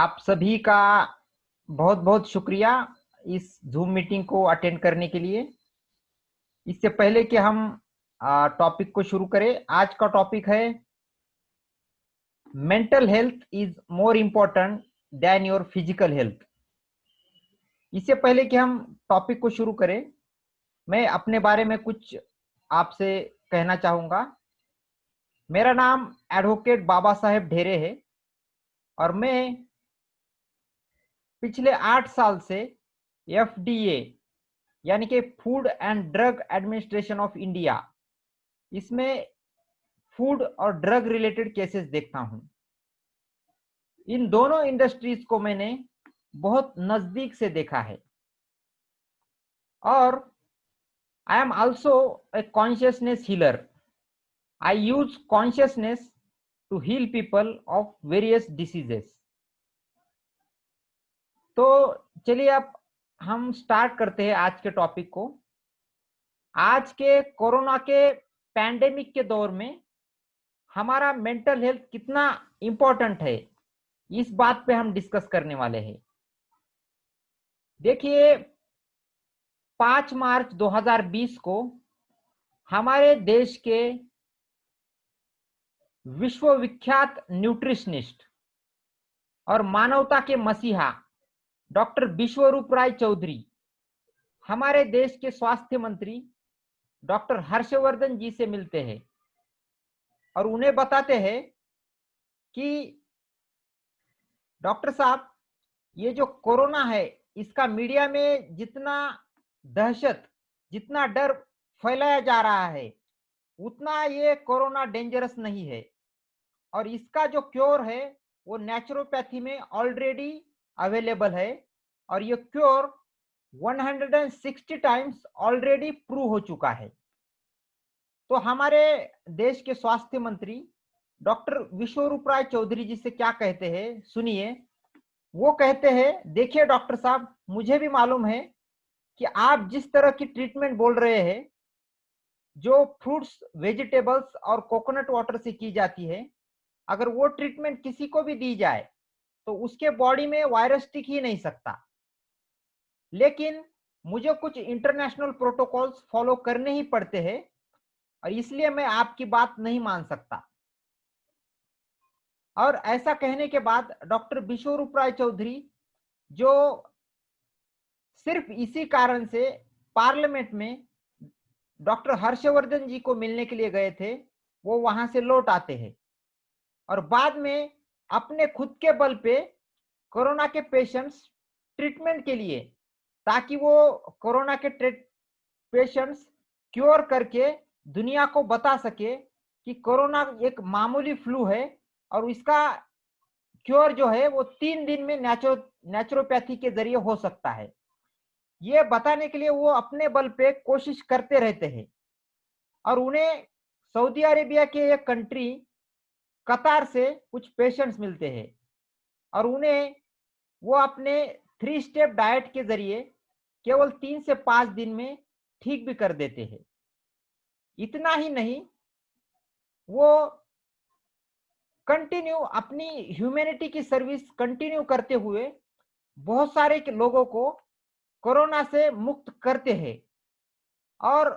आप सभी का बहुत बहुत शुक्रिया इस जूम मीटिंग को अटेंड करने के लिए। इससे पहले कि हम टॉपिक को शुरू करें, आज का टॉपिक है mental health is more important then your physical health. इससे पहले कि हम टॉपिक को शुरू करें, मैं अपने बारे में कुछ आपसे कहना चाहूंगा। मेरा नाम एडवोकेट बाबा साहेब ढेरे है और मैं पिछले 8 साल से एफडीए यानी कि food and drug administration of India, इसमें फूड और ड्रग रिलेटेड केसेस देखता हूं। इन दोनों इंडस्ट्रीज को मैंने बहुत नजदीक से देखा है और I am also a consciousness healer. I use consciousness to heal people of various diseases. तो चलिए अब हम स्टार्ट करते हैं आज के टॉपिक को। आज के कोरोना के पैंडेमिक के दौर में हमारा मेंटल हेल्थ कितना इंपॉर्टेंट है, इस बात पे हम डिस्कस करने वाले हैं। देखिए, 5 मार्च 2020 को हमारे देश के विश्वविख्यात न्यूट्रिशनिस्ट और मानवता के मसीहा डॉक्टर विश्वरूप राय चौधरी हमारे देश के स्वास्थ्य मंत्री डॉक्टर हर्षवर्धन जी से मिलते हैं और उन्हें बताते हैं कि डॉक्टर साहब, ये जो कोरोना है, इसका मीडिया में जितना दहशत, जितना डर फैलाया जा रहा है, उतना ये कोरोना डेंजरस नहीं है और इसका जो क्योर है वो नेचुरोपैथी में ऑलरेडी अवेलेबल है और ये क्योर 160 टाइम्स ऑलरेडी प्रूव हो चुका है। तो हमारे देश के स्वास्थ्य मंत्री डॉक्टर विश्वरूप राय चौधरी जी से क्या कहते हैं, सुनिए। वो कहते हैं, देखिए डॉक्टर साहब, मुझे भी मालूम है कि आप जिस तरह की ट्रीटमेंट बोल रहे हैं, जो फ्रूट्स, वेजिटेबल्स और कोकोनट वाटर से की जाती है, अगर वो ट्रीटमेंट किसी को भी दी जाए तो उसके बॉडी में वायरस टिक ही नहीं सकता। लेकिन मुझे कुछ इंटरनेशनल प्रोटोकॉल्स फॉलो करने ही पड़ते हैं और इसलिए मैं आपकी बात नहीं मान सकता। और ऐसा कहने के बाद डॉक्टर विश्वरूप राय चौधरी, जो सिर्फ इसी कारण से पार्लियामेंट में डॉक्टर हर्षवर्धन जी को मिलने के लिए गए थे, वो वहां से लौट आते हैं और बाद में अपने खुद के बल पे कोरोना के पेशेंट्स ट्रीटमेंट के लिए, ताकि वो कोरोना के पेशेंट्स क्योर करके दुनिया को बता सके कि कोरोना एक मामूली फ्लू है और इसका क्योर जो है वो 3 दिन में नेचुरोपैथी के जरिए हो सकता है। ये बताने के लिए वो अपने बल पे कोशिश करते रहते हैं और उन्हें सऊदी अरेबिया के एक कंट्री कतार से कुछ पेशेंट्स मिलते हैं और उन्हें वो अपने 3 स्टेप डाइट के जरिए केवल 3 से 5 दिन में ठीक भी कर देते हैं। इतना ही नहीं, वो कंटिन्यू अपनी ह्यूमैनिटी की सर्विस कंटिन्यू करते हुए बहुत सारे लोगों को कोरोना से मुक्त करते हैं। और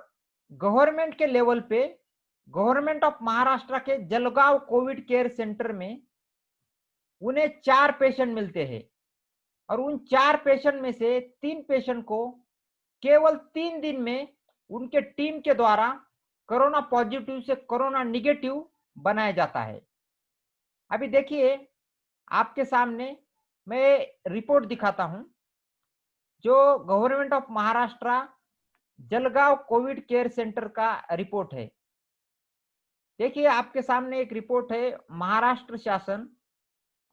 गवर्नमेंट के लेवल पे गवर्नमेंट ऑफ महाराष्ट्र के जलगांव कोविड केयर सेंटर में उन्हें 4 पेशेंट मिलते हैं और उन 4 पेशेंट में से 3 पेशेंट को केवल 3 दिन में उनके टीम के द्वारा कोरोना पॉजिटिव से कोरोना निगेटिव बनाया जाता है। अभी देखिए, आपके सामने मैं रिपोर्ट दिखाता हूं, जो government of Maharashtra Jalgaon Covid care centre का रिपोर्ट है। देखिए, आपके सामने एक रिपोर्ट है, महाराष्ट्र शासन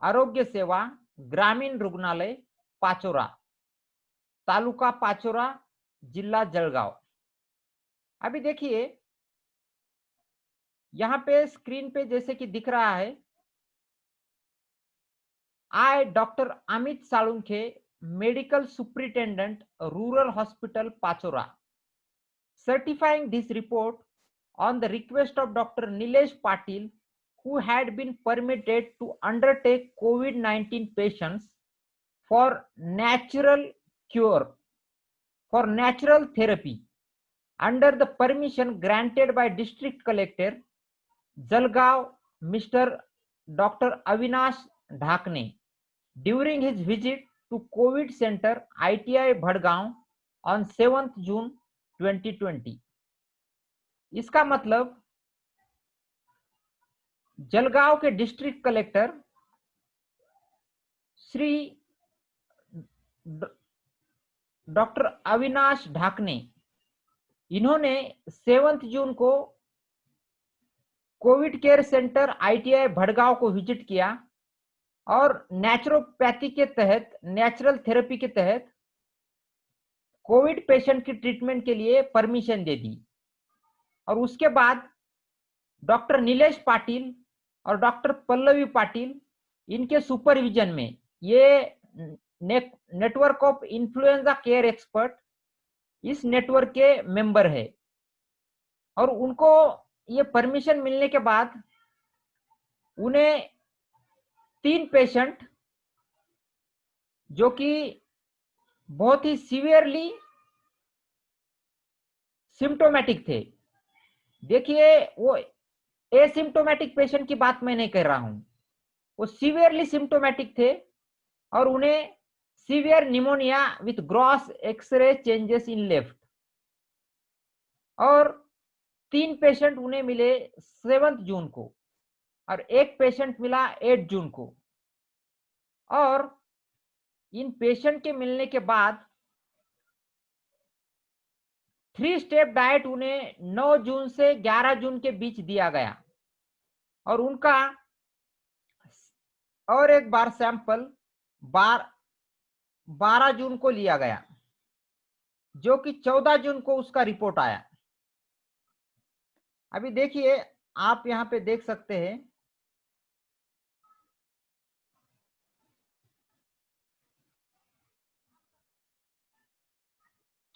आरोग्य सेवा ग्रामीण रुग्णालय पाचोरा, तालुका पाचोरा, जिला जलगांव। अभी देखिए, यहां पे स्क्रीन पे जैसे कि दिख रहा है, I doctor Amit Salunkhe, medical superintendent, rural hospital Pachora, certifying this report on the request of Dr. Nilesh Patil, who had been permitted to undertake COVID-19 patients for natural cure, for natural therapy, under the permission granted by District Collector, Jalgaon, Mr. Dr. Avinash Dhakne, during his visit to COVID Center ITI Bhadgaon on 7th June 2020. इसका मतलब जलगांव के district collector Shri doctor Avinash Dhakne, इन्होंने 7 जून को covid care centre ITI Bhadgaon को visit किया और naturopathy के तहत, नेचुरल थेरेपी के तहत कोविड पेशेंट की ट्रीटमेंट के लिए परमिशन दे दी। और उसके बाद डॉक्टर नीलेश पाटिल और डॉक्टर पल्लवी पाटिल, इनके सुपरविजन में ये network of influenza care expert इस नेटवर्क के मेंबर है। और उनको ये परमिशन मिलने के बाद उन्हें 3 पेशेंट जो कि बहुत ही सीवियरली सिम्टोमेटिक थे, देखिए वो एसिम्टोमेटिक पेशेंट की बात मैं नहीं कर रहा हूं, वो सीवियरली सिम्टोमेटिक थे और उन्हें severe pneumonia with gross x-ray changes in left, और 3 पेशेंट उन्हें मिले 7 जून को और 1 पेशेंट मिला 8 जून को। और इन पेशेंट के मिलने के बाद 3 स्टेप डाइट उन्हें 9 जून से 11 जून के बीच दिया गया और उनका और एक बार सैंपल 12 जून को लिया गया, जो कि 14 जून को उसका रिपोर्ट आया। अभी देखिए, आप यहां पे देख सकते हैं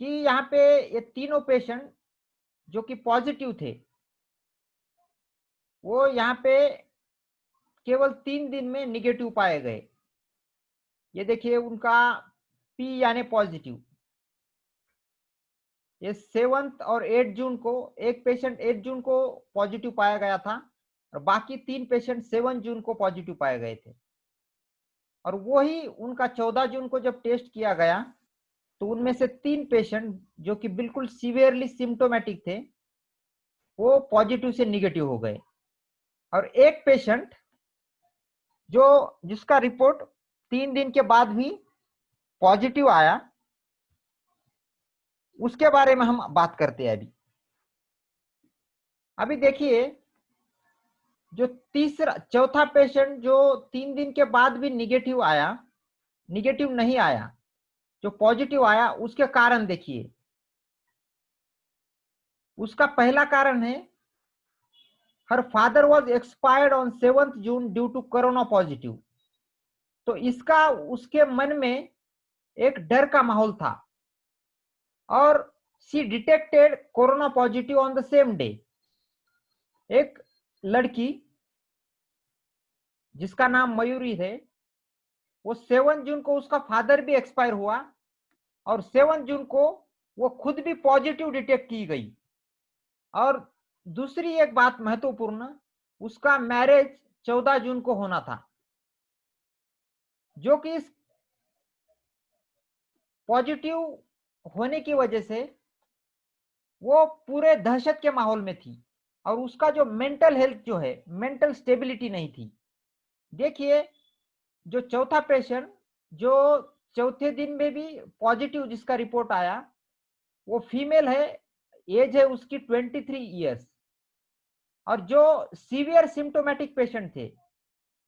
कि यहाँ पे ये तीनों पेशेंट जो कि पॉजिटिव थे, वो यहाँ पे केवल 3 दिन में निगेटिव पाए गए। ये देखिए उनका पी यानी पॉजिटिव, ये 7 और 8 जून को, एक पेशेंट 8 जून को पॉजिटिव पाया गया था और बाकी 3 पेशेंट 7 जून को पॉजिटिव पाए गए थे। और वही उनका 14 जून को जब टेस्ट किया गया तो उनमें से 3 पेशेंट जो कि बिल्कुल सीवियरली सिम्टोमेटिक थे, वो पॉजिटिव से निगेटिव हो गए। और एक पेशेंट जिसका रिपोर्ट 3 दिन के बाद भी पॉजिटिव आया, उसके बारे में हम बात करते हैं। अभी देखिए, जो चौथा पेशेंट जो 3 दिन के बाद भी निगेटिव नहीं आया, जो पॉजिटिव आया, उसके कारण देखिए। उसका पहला कारण है, her father was expired on 7 June due to corona positive. तो इसका उसके मन में एक डर का माहौल था और she detected corona positive on the same day. एक लड़की जिसका नाम मयूरी है, वो 7 जून को उसका फादर भी एक्सपायर हुआ और 7 जून को वो खुद भी पॉजिटिव डिटेक्ट की गई। और दूसरी एक बात महत्वपूर्ण, उसका मैरिज 14 जून को होना था, जो कि इस पॉजिटिव होने की वजह से वो पूरे दहशत के माहौल में थी और उसका जो मेंटल हेल्थ जो है, मेंटल स्टेबिलिटी नहीं थी। देखिए, जो चौथा पेशेंट जो चौथे दिन में भी पॉजिटिव जिसका रिपोर्ट आया, वो फीमेल है, एज है उसकी 23 ईयर्स। और जो सीवियर सिम्टोमेटिक पेशेंट थे,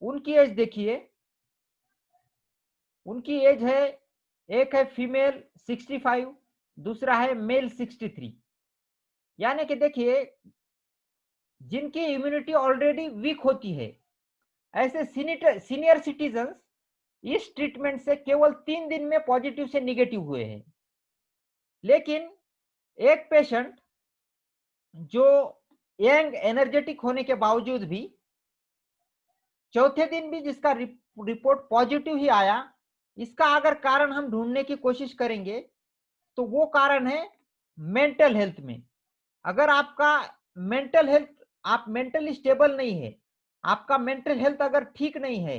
उनकी एज देखिए, उनकी एज है, एक है फीमेल 65, दूसरा है मेल 63। यानी कि देखिए, जिनकी इम्यूनिटी ऑलरेडी वीक होती है, ऐसे सीनियर सिटीजन इस ट्रीटमेंट से केवल 3 दिन में पॉजिटिव से निगेटिव हुए हैं। लेकिन एक पेशेंट जो यंग एनर्जेटिक होने के बावजूद भी चौथे दिन भी जिसका रिपोर्ट पॉजिटिव ही आया, इसका अगर कारण हम ढूंढने की कोशिश करेंगे तो वो कारण है मेंटल हेल्थ में। अगर आपका मेंटल हेल्थ, आप मेंटली स्टेबल नहीं है, आपका मेंटल हेल्थ अगर ठीक नहीं है,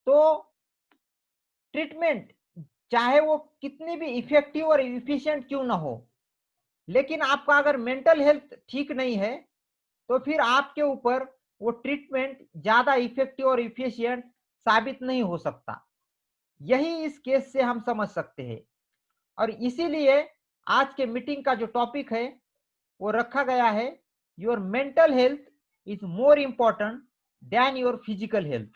तो ट्रीटमेंट चाहे वो कितनी भी इफेक्टिव और इफिशिएंट क्यों ना हो, लेकिन आपका अगर मेंटल हेल्थ ठीक नहीं है तो फिर आपके ऊपर वो ट्रीटमेंट ज्यादा इफेक्टिव और इफिशिएंट साबित नहीं हो सकता। यही इस केस से हम समझ सकते हैं। और इसीलिए आज के मीटिंग का जो टॉपिक है वो रखा गया है, your mental health is more important than your physical health.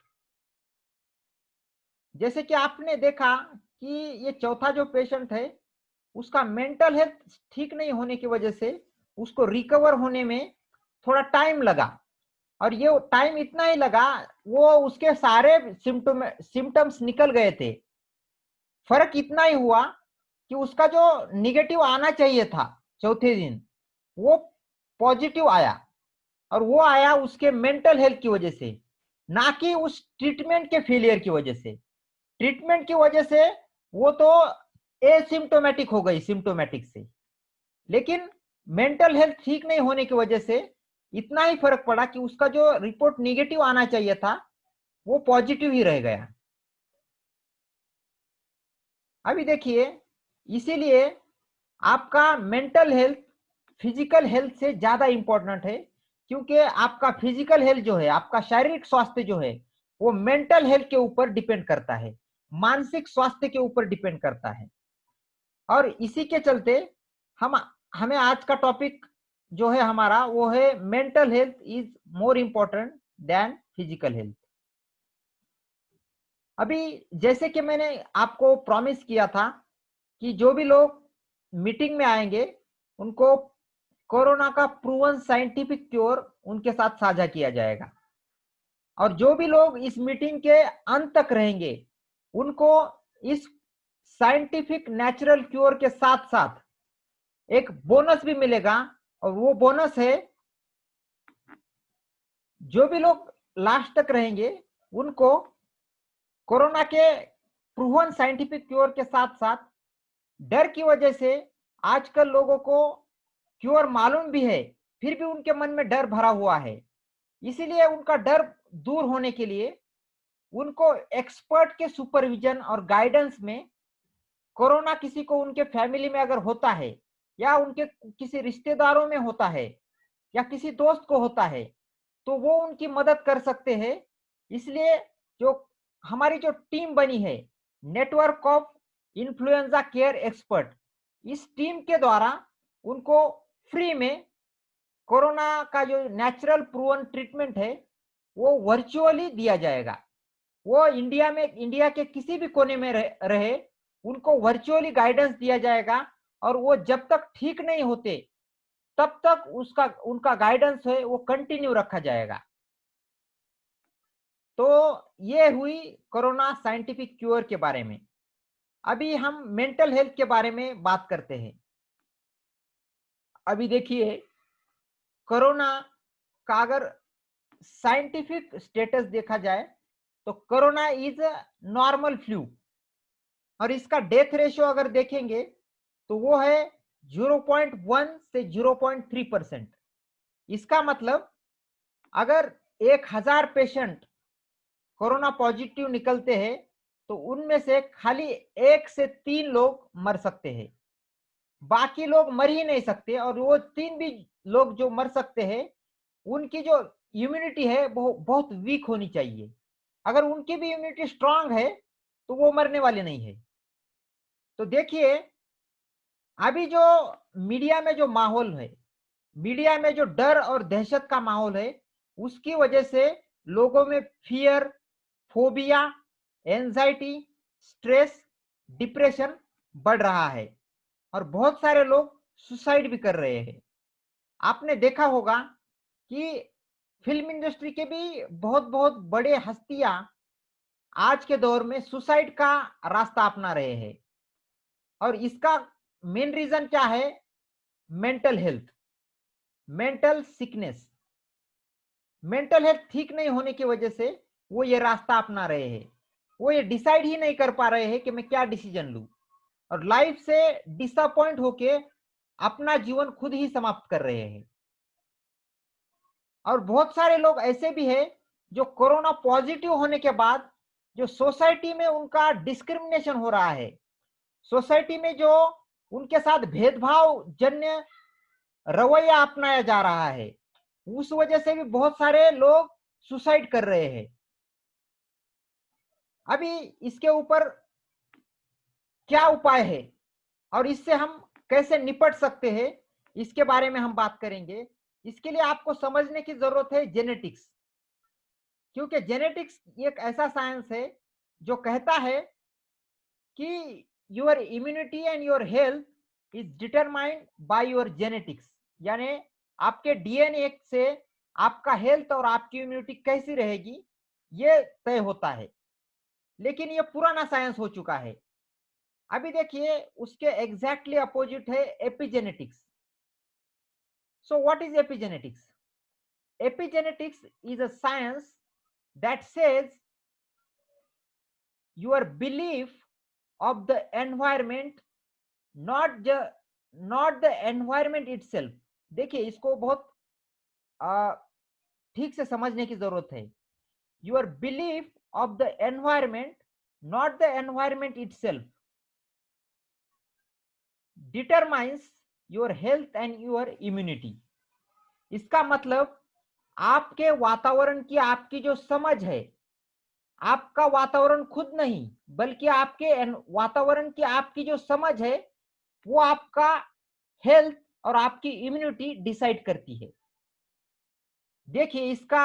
जैसे कि आपने देखा कि ये चौथा जो पेशेंट है, उसका मेंटल हेल्थ ठीक नहीं होने की वजह से उसको रिकवर होने में थोड़ा टाइम लगा, और ये टाइम इतना ही लगा, वो उसके सारे सिम्टम्स निकल गए थे। फर्क इतना ही हुआ कि उसका जो निगेटिव आना चाहिए था चौथे दिन, वो पॉजिटिव आया, और वो आया उसके मेंटल हेल्थ की वजह से, ना कि उस ट्रीटमेंट के फेलियर की वजह से। ट्रीटमेंट की वजह से वो तो एसिम्टोमेटिक हो गई सिम्टोमेटिक से, लेकिन मेंटल हेल्थ ठीक नहीं होने की वजह से इतना ही फर्क पड़ा कि उसका जो रिपोर्ट निगेटिव आना चाहिए था वो पॉजिटिव ही रह गया। अभी देखिए, इसीलिए आपका मेंटल हेल्थ फिजिकल हेल्थ से ज्यादा इंपॉर्टेंट है, क्योंकि आपका फिजिकल हेल्थ जो है, आपका शारीरिक स्वास्थ्य जो है, वो मेंटल हेल्थ के ऊपर डिपेंड करता है, मानसिक स्वास्थ्य के ऊपर डिपेंड करता है। और इसी के चलते हम हमें आज का टॉपिक जो है हमारा वो है mental health is more important than physical health. अभी जैसे कि मैंने आपको प्रॉमिस किया था कि जो भी लोग मीटिंग में आएंगे उनको कोरोना का प्रूवन साइंटिफिक क्योर उनके साथ साझा किया जाएगा, और जो भी लोग इस मीटिंग के अंत तक रहेंगे उनको इस साइंटिफिक नेचुरल क्योर के साथ साथ एक बोनस भी मिलेगा। और वो बोनस है, जो भी लोग लास्ट तक रहेंगे उनको कोरोना के प्रूवन साइंटिफिक क्योर के साथ साथ डर की वजह से आजकल लोगों को क्योर मालूम भी है, फिर भी उनके मन में डर भरा हुआ है। इसीलिए उनका डर दूर होने के लिए उनको एक्सपर्ट के सुपरविजन और गाइडेंस में, कोरोना किसी को उनके फैमिली में अगर होता है, या उनके किसी रिश्तेदारों में होता है, या किसी दोस्त को होता है, तो वो उनकी मदद कर सकते हैं। इसलिए जो हमारी जो टीम बनी है, network of influenza care expert, इस टीम के द्वारा उनको फ्री में कोरोना का जो नेचुरल प्रूवन ट्रीटमेंट है वो वर्चुअली दिया जाएगा। वो इंडिया के किसी भी कोने में रहे उनको वर्चुअली गाइडेंस दिया जाएगा, और वो जब तक ठीक नहीं होते तब तक उसका उनका गाइडेंस है वो कंटिन्यू रखा जाएगा। तो ये हुई कोरोना साइंटिफिक क्योर के बारे में। अभी हम मेंटल हेल्थ के बारे में बात करते हैं। अभी देखिए, कोरोना का अगर साइंटिफिक स्टेटस देखा जाए तो कोरोना इज नॉर्मल फ्लू, और इसका डेथ रेशियो अगर देखेंगे तो वो है 0.1 से 0.3%। इसका मतलब अगर 1000 पेशेंट कोरोना पॉजिटिव निकलते हैं तो उनमें से खाली 1 से 3 लोग मर सकते हैं, बाकी लोग मर ही नहीं सकते। और वो 3 भी लोग जो मर सकते हैं उनकी जो इम्यूनिटी है वो बहुत वीक होनी चाहिए। अगर उनकी भी इम्यूनिटी स्ट्रांग है तो वो मरने वाले नहीं है। तो देखिए, अभी जो मीडिया में जो माहौल है, मीडिया में जो डर और दहशत का माहौल है, उसकी वजह से लोगों में fear, phobia, anxiety, stress, depression बढ़ रहा है, और बहुत सारे लोग सुसाइड भी कर रहे हैं। आपने देखा होगा कि फिल्म इंडस्ट्री के भी बहुत बहुत बड़े हस्तियां आज के दौर में सुसाइड का रास्ता अपना रहे हैं, और इसका मेन रीजन क्या है? Mental health, mental sickness. Mental health ठीक नहीं होने की वजह से वो ये रास्ता अपना रहे हैं, वो ये डिसाइड ही नहीं कर पा रहे हैं कि मैं क्या डिसीजन लूं, और लाइफ से डिसअपॉइंट होके अपना जीवन खुद ही समाप्त कर रहे हैं। और बहुत सारे लोग ऐसे भी हैं जो कोरोना पॉजिटिव होने के बाद जो सोसाइटी में उनका डिस्क्रिमिनेशन हो रहा है, सोसाइटी में जो उनके साथ भेदभाव जन्य रवैया अपनाया जा रहा है, उस वजह से भी बहुत सारे लोग सुसाइड कर रहे हैं। अभी इसके ऊपर क्या उपाय है और इससे हम कैसे निपट सकते हैं, इसके बारे में हम बात करेंगे। इसके लिए आपको समझने की जरूरत है जेनेटिक्स, क्योंकि जेनेटिक्स एक ऐसा साइंस है जो कहता है कि your immunity and your health is determined by your genetics, यानी आपके डीएनए से आपका हेल्थ और आपकी इम्यूनिटी कैसी रहेगी ये तय होता है। लेकिन ये पुराना साइंस हो चुका है। अभी देखिए उसके एग्जैक्टली अपोजिट है epigenetics. So what is epigenetics? Epigenetics is a science that says your belief of the environment, not the environment itself। देखिए इसको बहुत ठीक से समझने की जरूरत है। your belief of the environment, not the environment itself, determines your health and your immunity। इसका मतलब आपके वातावरण की आपकी जो समझ है, आपका वातावरण खुद नहीं बल्कि आपके वातावरण की आपकी जो समझ है वो आपका हेल्थ और आपकी इम्यूनिटी डिसाइड करती है। देखिए इसका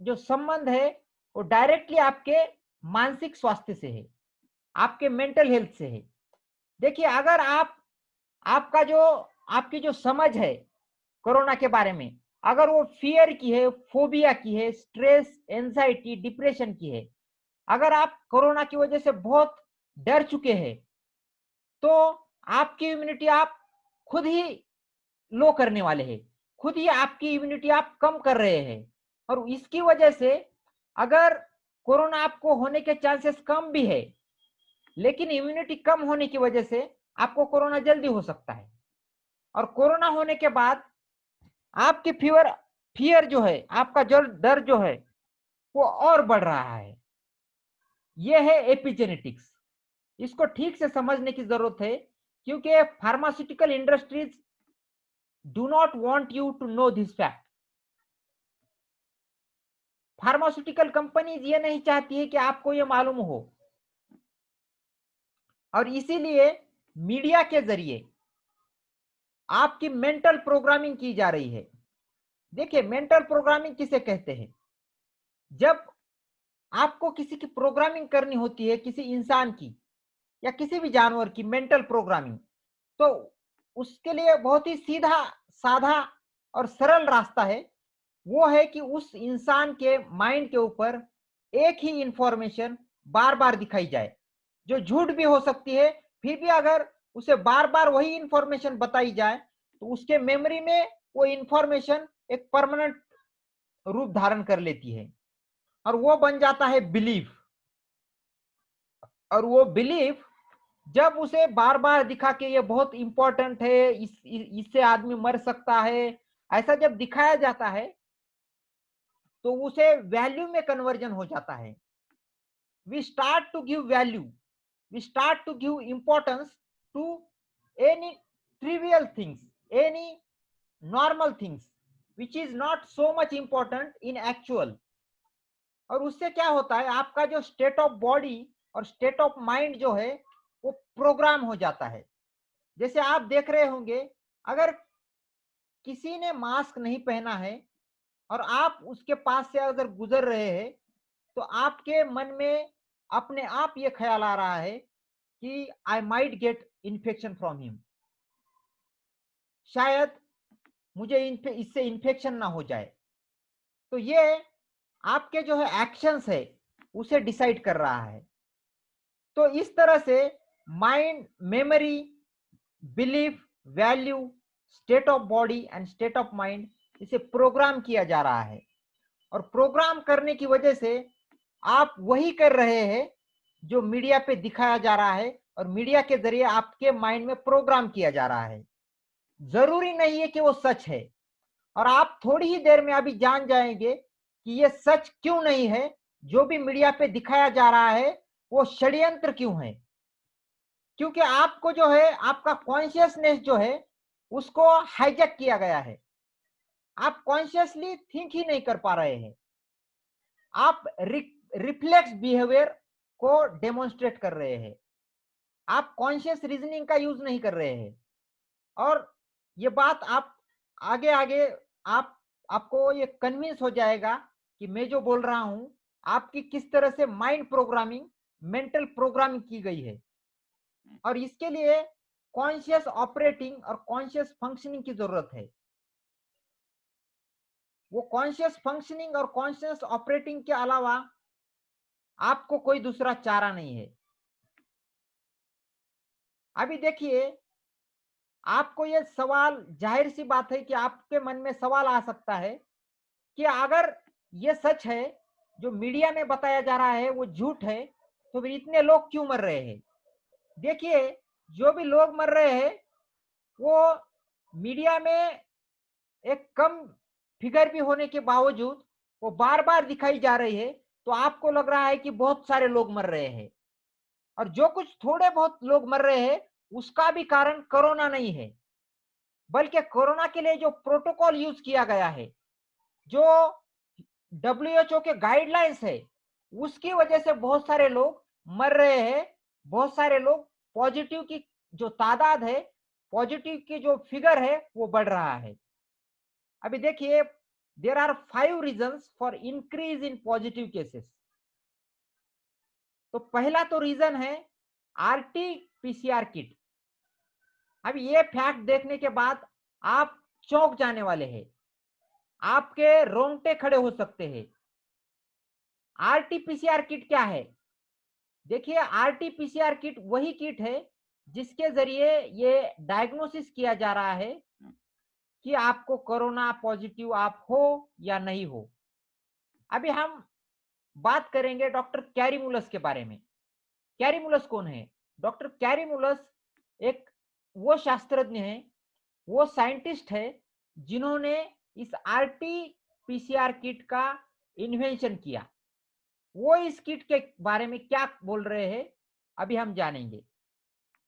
जो संबंध है वो डायरेक्टली आपके मानसिक स्वास्थ्य से है, आपके मेंटल हेल्थ से है। देखिए अगर आपका जो आपकी जो समझ है कोरोना के बारे में, अगर वो फियर की है, फोबिया की है, स्ट्रेस, एंजाइटी, डिप्रेशन की है, अगर आप कोरोना की वजह से बहुत डर चुके हैं तो आपकी इम्यूनिटी आप खुद ही लो करने वाले हैं, खुद ही आपकी इम्यूनिटी आप कम कर रहे हैं। और इसकी वजह से अगर कोरोना आपको होने के चांसेस कम भी है, लेकिन इम्यूनिटी कम होने की वजह से आपको कोरोना जल्दी हो सकता है। और कोरोना होने के बाद आपकी फियर जो है, आपका जो डर जो है वो और बढ़ रहा है। यह है एपिजेनेटिक्स। इसको ठीक से समझने की जरूरत है, क्योंकि pharmaceutical industries do not want you to know this fact. Pharmaceutical companies ये नहीं चाहती है कि आपको ये मालूम हो, और इसीलिए मीडिया के जरिए आपकी मेंटल प्रोग्रामिंग की जा रही है। देखिए मेंटल प्रोग्रामिंग किसे कहते हैं? जब आपको किसी की प्रोग्रामिंग करनी होती है, किसी इंसान की या किसी भी जानवर की मेंटल प्रोग्रामिंग, तो उसके लिए बहुत ही सीधा साधा और सरल रास्ता है। वो है कि उस इंसान के माइंड के ऊपर एक ही इंफॉर्मेशन बार बार दिखाई जाए, जो झूठ भी हो सकती है, फिर भी अगर उसे बार बार वही इंफॉर्मेशन बताई जाए तो उसके मेमोरी में वो इंफॉर्मेशन एक परमानेंट रूप धारण कर लेती है और वो बन जाता है बिलीफ। और वो बिलीफ जब उसे बार बार दिखा के ये बहुत इंपॉर्टेंट है, इससे आदमी मर सकता है, ऐसा जब दिखाया जाता है तो उसे वैल्यू में कन्वर्जन हो जाता है। We start to give value, we start to give importance to any trivial things, any normal things which is not so much important in actual. और उससे क्या होता है, आपका जो स्टेट ऑफ बॉडी और स्टेट ऑफ माइंड जो है वो प्रोग्राम हो जाता है। जैसे आप देख रहे होंगे, अगर किसी ने मास्क नहीं पहना है और आप उसके पास से अगर गुजर रहे हैं तो आपके मन में अपने आप ये ख्याल आ रहा है कि I might get infection from him, शायद मुझे इससे इन्फेक्शन ना हो जाए। तो ये आपके जो है एक्शंस है उसे डिसाइड कर रहा है। तो इस तरह से mind, memory, belief, value, state of body and state of mind, इसे प्रोग्राम किया जा रहा है। और प्रोग्राम करने की वजह से आप वही कर रहे हैं जो मीडिया पे दिखाया जा रहा है और मीडिया के जरिए आपके माइंड में प्रोग्राम किया जा रहा है। जरूरी नहीं है कि वो सच है, और आप थोड़ी ही देर में अभी जान जाएंगे कि ये सच क्यों नहीं है। जो भी मीडिया पे दिखाया जा रहा है वो षड्यंत्र क्यों है, क्योंकि आपको जो है आपका कॉन्शियसनेस जो है उसको हाईजैक किया गया है। आप कॉन्शियसली थिंक ही नहीं कर पा रहे हैं, आप रिफ्लेक्स बिहेवियर को डेमोन्स्ट्रेट कर रहे हैं, आप कॉन्शियस रीजनिंग का यूज नहीं कर रहे हैं। और ये बात आप आगे आगे आप आपको ये कन्विंस हो जाएगा कि मैं जो बोल रहा हूं आपकी किस तरह से माइंड प्रोग्रामिंग, मेंटल प्रोग्रामिंग की गई है। और इसके लिए कॉन्शियस ऑपरेटिंग और कॉन्शियस फंक्शनिंग की जरूरत है। वो कॉन्शियस फंक्शनिंग और कॉन्शियस ऑपरेटिंग के अलावा आपको कोई दूसरा चारा नहीं है। अभी देखिए, आपको ये सवाल, जाहिर सी बात है कि आपके मन में सवाल आ सकता है कि अगर ये सच है, जो मीडिया में बताया जा रहा है वो झूठ है, तो फिर इतने लोग क्यों मर रहे हैं। देखिए, जो भी लोग मर रहे हैं वो मीडिया में एक कम फिगर भी होने के बावजूद वो बार बार दिखाई जा रही है, तो आपको लग रहा है कि बहुत सारे लोग मर रहे हैं। और जो कुछ थोड़े बहुत लोग मर रहे हैं उसका भी कारण कोरोना नहीं है, बल्कि कोरोना के लिए जो प्रोटोकॉल यूज किया गया है, जो WHO के गाइडलाइंस है, उसकी वजह से बहुत सारे लोग मर रहे हैं। बहुत सारे लोग पॉजिटिव की जो तादाद है, पॉजिटिव की जो फिगर है वो बढ़ रहा है। अभी देखिए, there are 5 reasons for increase in positive cases. तो पहला तो रीजन है RT-PCR किट। अब ये फैक्ट देखने के बाद आप चौंक जाने वाले हैं, आपके रोंगटे खड़े हो सकते हैं। RT-PCR किट क्या है? देखिए, RT-PCR किट वही किट है जिसके जरिए ये डायग्नोसिस किया जा रहा है कि आपको कोरोना पॉजिटिव आप हो या नहीं हो। अभी हम बात करेंगे डॉक्टर कैरीमुलस के बारे में। कैरीमुलस कौन है? डॉक्टर कैरीमुलस एक वो शास्त्रज्ञ है, वो साइंटिस्ट है जिन्होंने इस RT-PCR किट का इन्वेंशन किया। वो इस किट के बारे में क्या बोल रहे हैं अभी हम जानेंगे।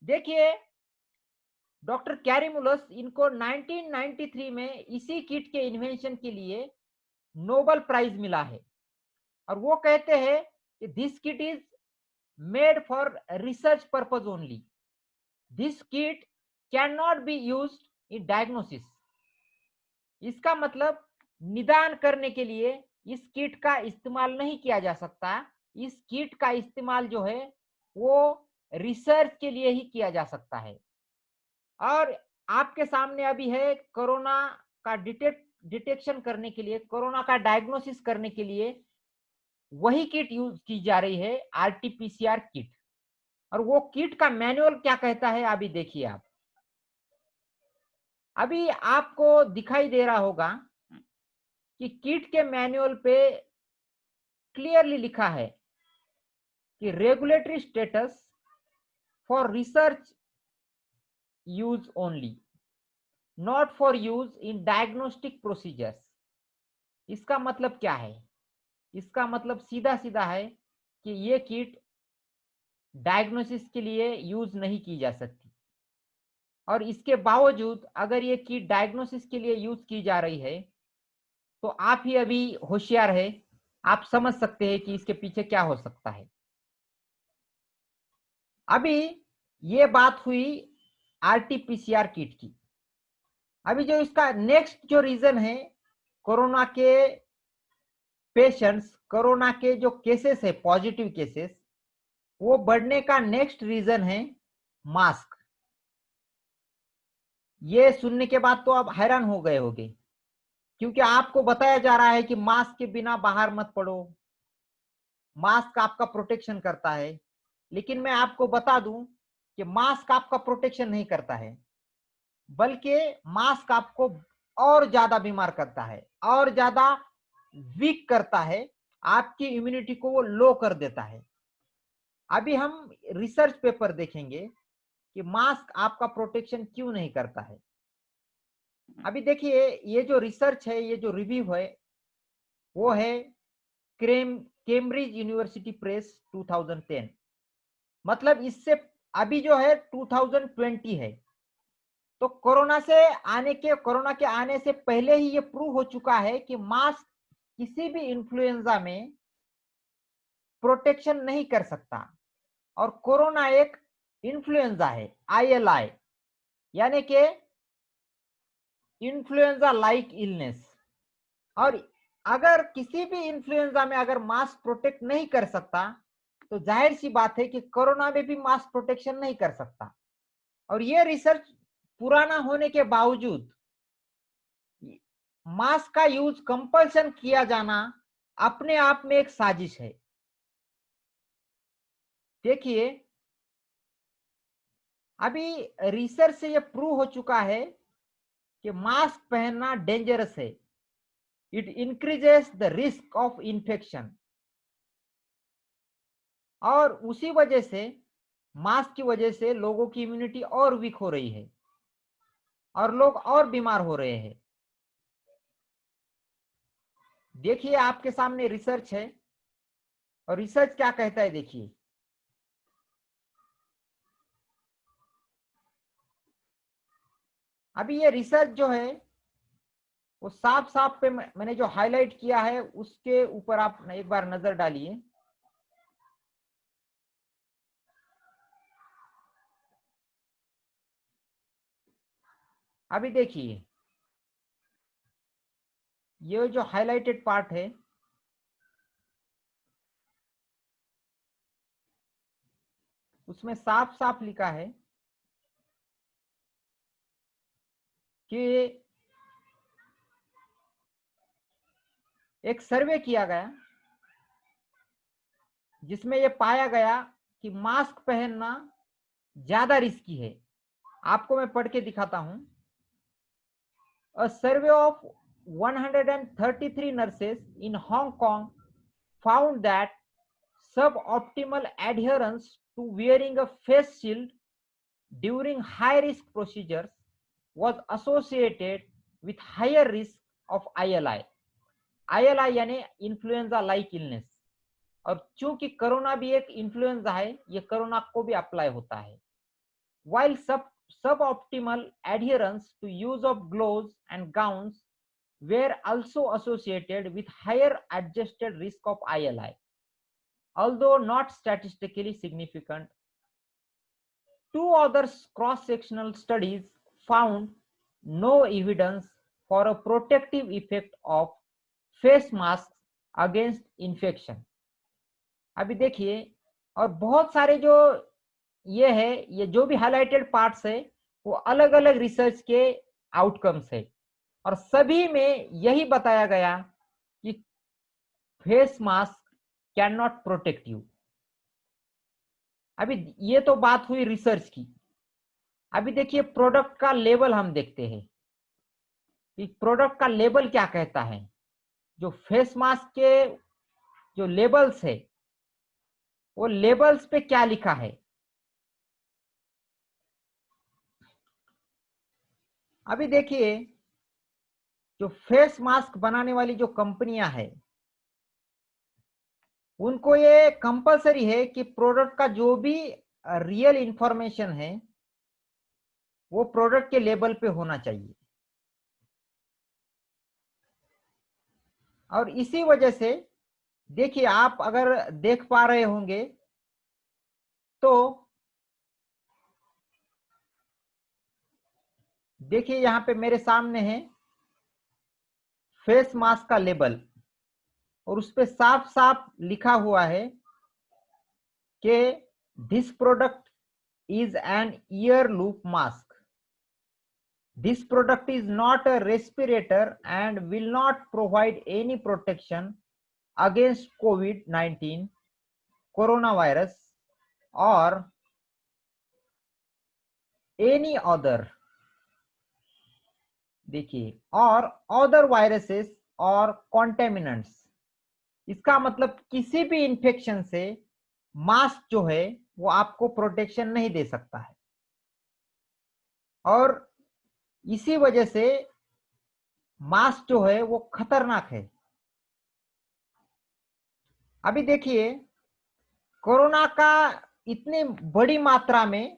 देखिए, डॉक्टर कैरीमुलस, इनको 1993 में इसी किट के इन्वेंशन के लिए नोबेल प्राइज मिला है। और वो कहते हैं कि this kit is made for research purpose only, this kit can not be used in diagnosis. इसका मतलब निदान करने के लिए इस किट का इस्तेमाल नहीं किया जा सकता। इस किट का इस्तेमाल जो है वो रिसर्च के लिए ही किया जा सकता है। और आपके सामने अभी है कोरोना का डिटेक्शन करने के लिए, कोरोना का डायग्नोसिस करने के लिए वही किट यूज की जा रही है, RT-PCR किट। और वो किट का मैनुअल क्या कहता है अभी देखिए आप। अभी आपको दिखाई दे रहा होगा कि किट के मैनुअल पे क्लियरली लिखा है कि regulatory status for research use only, not for use in diagnostic procedures. इसका मतलब क्या है? इसका मतलब सीधा सीधा है कि ये किट डायग्नोसिस के लिए यूज नहीं की जा सकती। और इसके बावजूद अगर ये किट डायग्नोसिस के लिए यूज की जा रही है तो आप ही अभी होशियार है, आप समझ सकते हैं कि इसके पीछे क्या हो सकता है। अभी ये बात हुई RT-PCR किट की। अभी जो इसका नेक्स्ट जो रीजन है, कोरोना के पेशेंट्स, कोरोना के जो केसेस है, पॉजिटिव केसेस, वो बढ़ने का नेक्स्ट रीजन है मास्क। ये सुनने के बाद तो आप हैरान हो गए होंगे, क्योंकि आपको बताया जा रहा है कि मास्क के बिना बाहर मत पड़ो, मास्क आपका प्रोटेक्शन करता है। लेकिन मैं आपको बता दूं कि मास्क आपका प्रोटेक्शन नहीं करता है, बल्कि मास्क आपको और ज्यादा बीमार करता है, और ज्यादा वीक करता है, आपकी इम्यूनिटी को वो लो कर देता है। अभी हम रिसर्च पेपर देखेंगे कि मास्क आपका प्रोटेक्शन क्यों नहीं करता है। अभी देखिए, ये जो रिसर्च है, ये जो रिव्यू है, वो है कैम्ब्रिज यूनिवर्सिटी प्रेस 2010। मतलब इससे अभी जो है 2020 है, तो कोरोना के आने से पहले ही ये प्रूव हो चुका है कि मास्क किसी भी इन्फ्लुएंजा में प्रोटेक्शन नहीं कर सकता। और कोरोना एक इन्फ्लुएंजा है, ILI, यानी कि इन्फ्लुएंजा लाइक इलनेस। और अगर किसी भी इन्फ्लुएंजा में अगर मास्क प्रोटेक्ट नहीं कर सकता, तो जाहिर सी बात है कि कोरोना में भी मास्क प्रोटेक्शन नहीं कर सकता। और ये रिसर्च पुराना होने के बावजूद मास्क का यूज कंपल्सन किया जाना अपने आप में एक साजिश है। देखिए, अभी रिसर्च से यह प्रूव हो चुका है कि मास्क पहनना डेंजरस है। It increases the risk of infection, और उसी वजह से, मास्क की वजह से लोगों की इम्यूनिटी और वीक हो रही है और लोग और बीमार हो रहे हैं। देखिए, आपके सामने रिसर्च है, और रिसर्च क्या कहता है देखिए। अभी ये रिसर्च जो है वो साफ साफ पे मैंने जो हाईलाइट किया है उसके ऊपर आप एक बार नजर डालिए। अभी देखिए, ये जो हाईलाइटेड पार्ट है, उसमें साफ साफ लिखा है कि एक सर्वे किया गया जिसमें यह पाया गया कि मास्क पहनना ज्यादा रिस्की है। आपको मैं पढ़ के दिखाता हूं। अ survey of 133 nurses in Hong Kong found that suboptimal adherence to wearing a face shield during high risk procedures was associated with higher risk of ILI। ILI यानी इन्फ्लुएंजा लाइक इलनेस। और चूंकि कोरोना भी एक influenza है, ये corona को भी apply होता है। While suboptimal adherence to use of gloves and gowns were also associated with higher adjusted risk of ILI, although not statistically significant. Two other cross-sectional studies found no evidence for a protective effect of face masks against infection। अभी देखिए, और बहुत सारे जो ये जो भी highlighted parts है वो अलग अलग रिसर्च के आउटकम्स है, और सभी में यही बताया गया कि face mask can not protect you. अभी ये तो बात हुई रिसर्च की। अभी देखिए, प्रोडक्ट का लेबल हम देखते हैं कि प्रोडक्ट का लेबल क्या कहता है। जो फेस मास्क के जो लेबल्स है, वो लेबल्स पे क्या लिखा है। अभी देखिए, जो फेस मास्क बनाने वाली जो कंपनियां हैं, उनको ये कंपलसरी है कि प्रोडक्ट का जो भी रियल इंफॉर्मेशन है वो प्रोडक्ट के लेबल पे होना चाहिए। और इसी वजह से देखिए, आप अगर देख पा रहे होंगे तो देखिए, यहां पे मेरे सामने है फेस मास्क का लेबल, और उस पे साफ साफ लिखा हुआ है कि this product is an year loop mask. This product is not a respirator and will not provide any protection against COVID-19, coronavirus, or any other, देखिए, or other viruses or contaminants। इसका मतलब किसी भी इन्फेक्शन से mask जो है वो आपको प्रोटेक्शन नहीं दे सकता है, और इसी वजह से मास्क जो है वो खतरनाक है। अभी देखिए, कोरोना का इतनी बड़ी मात्रा में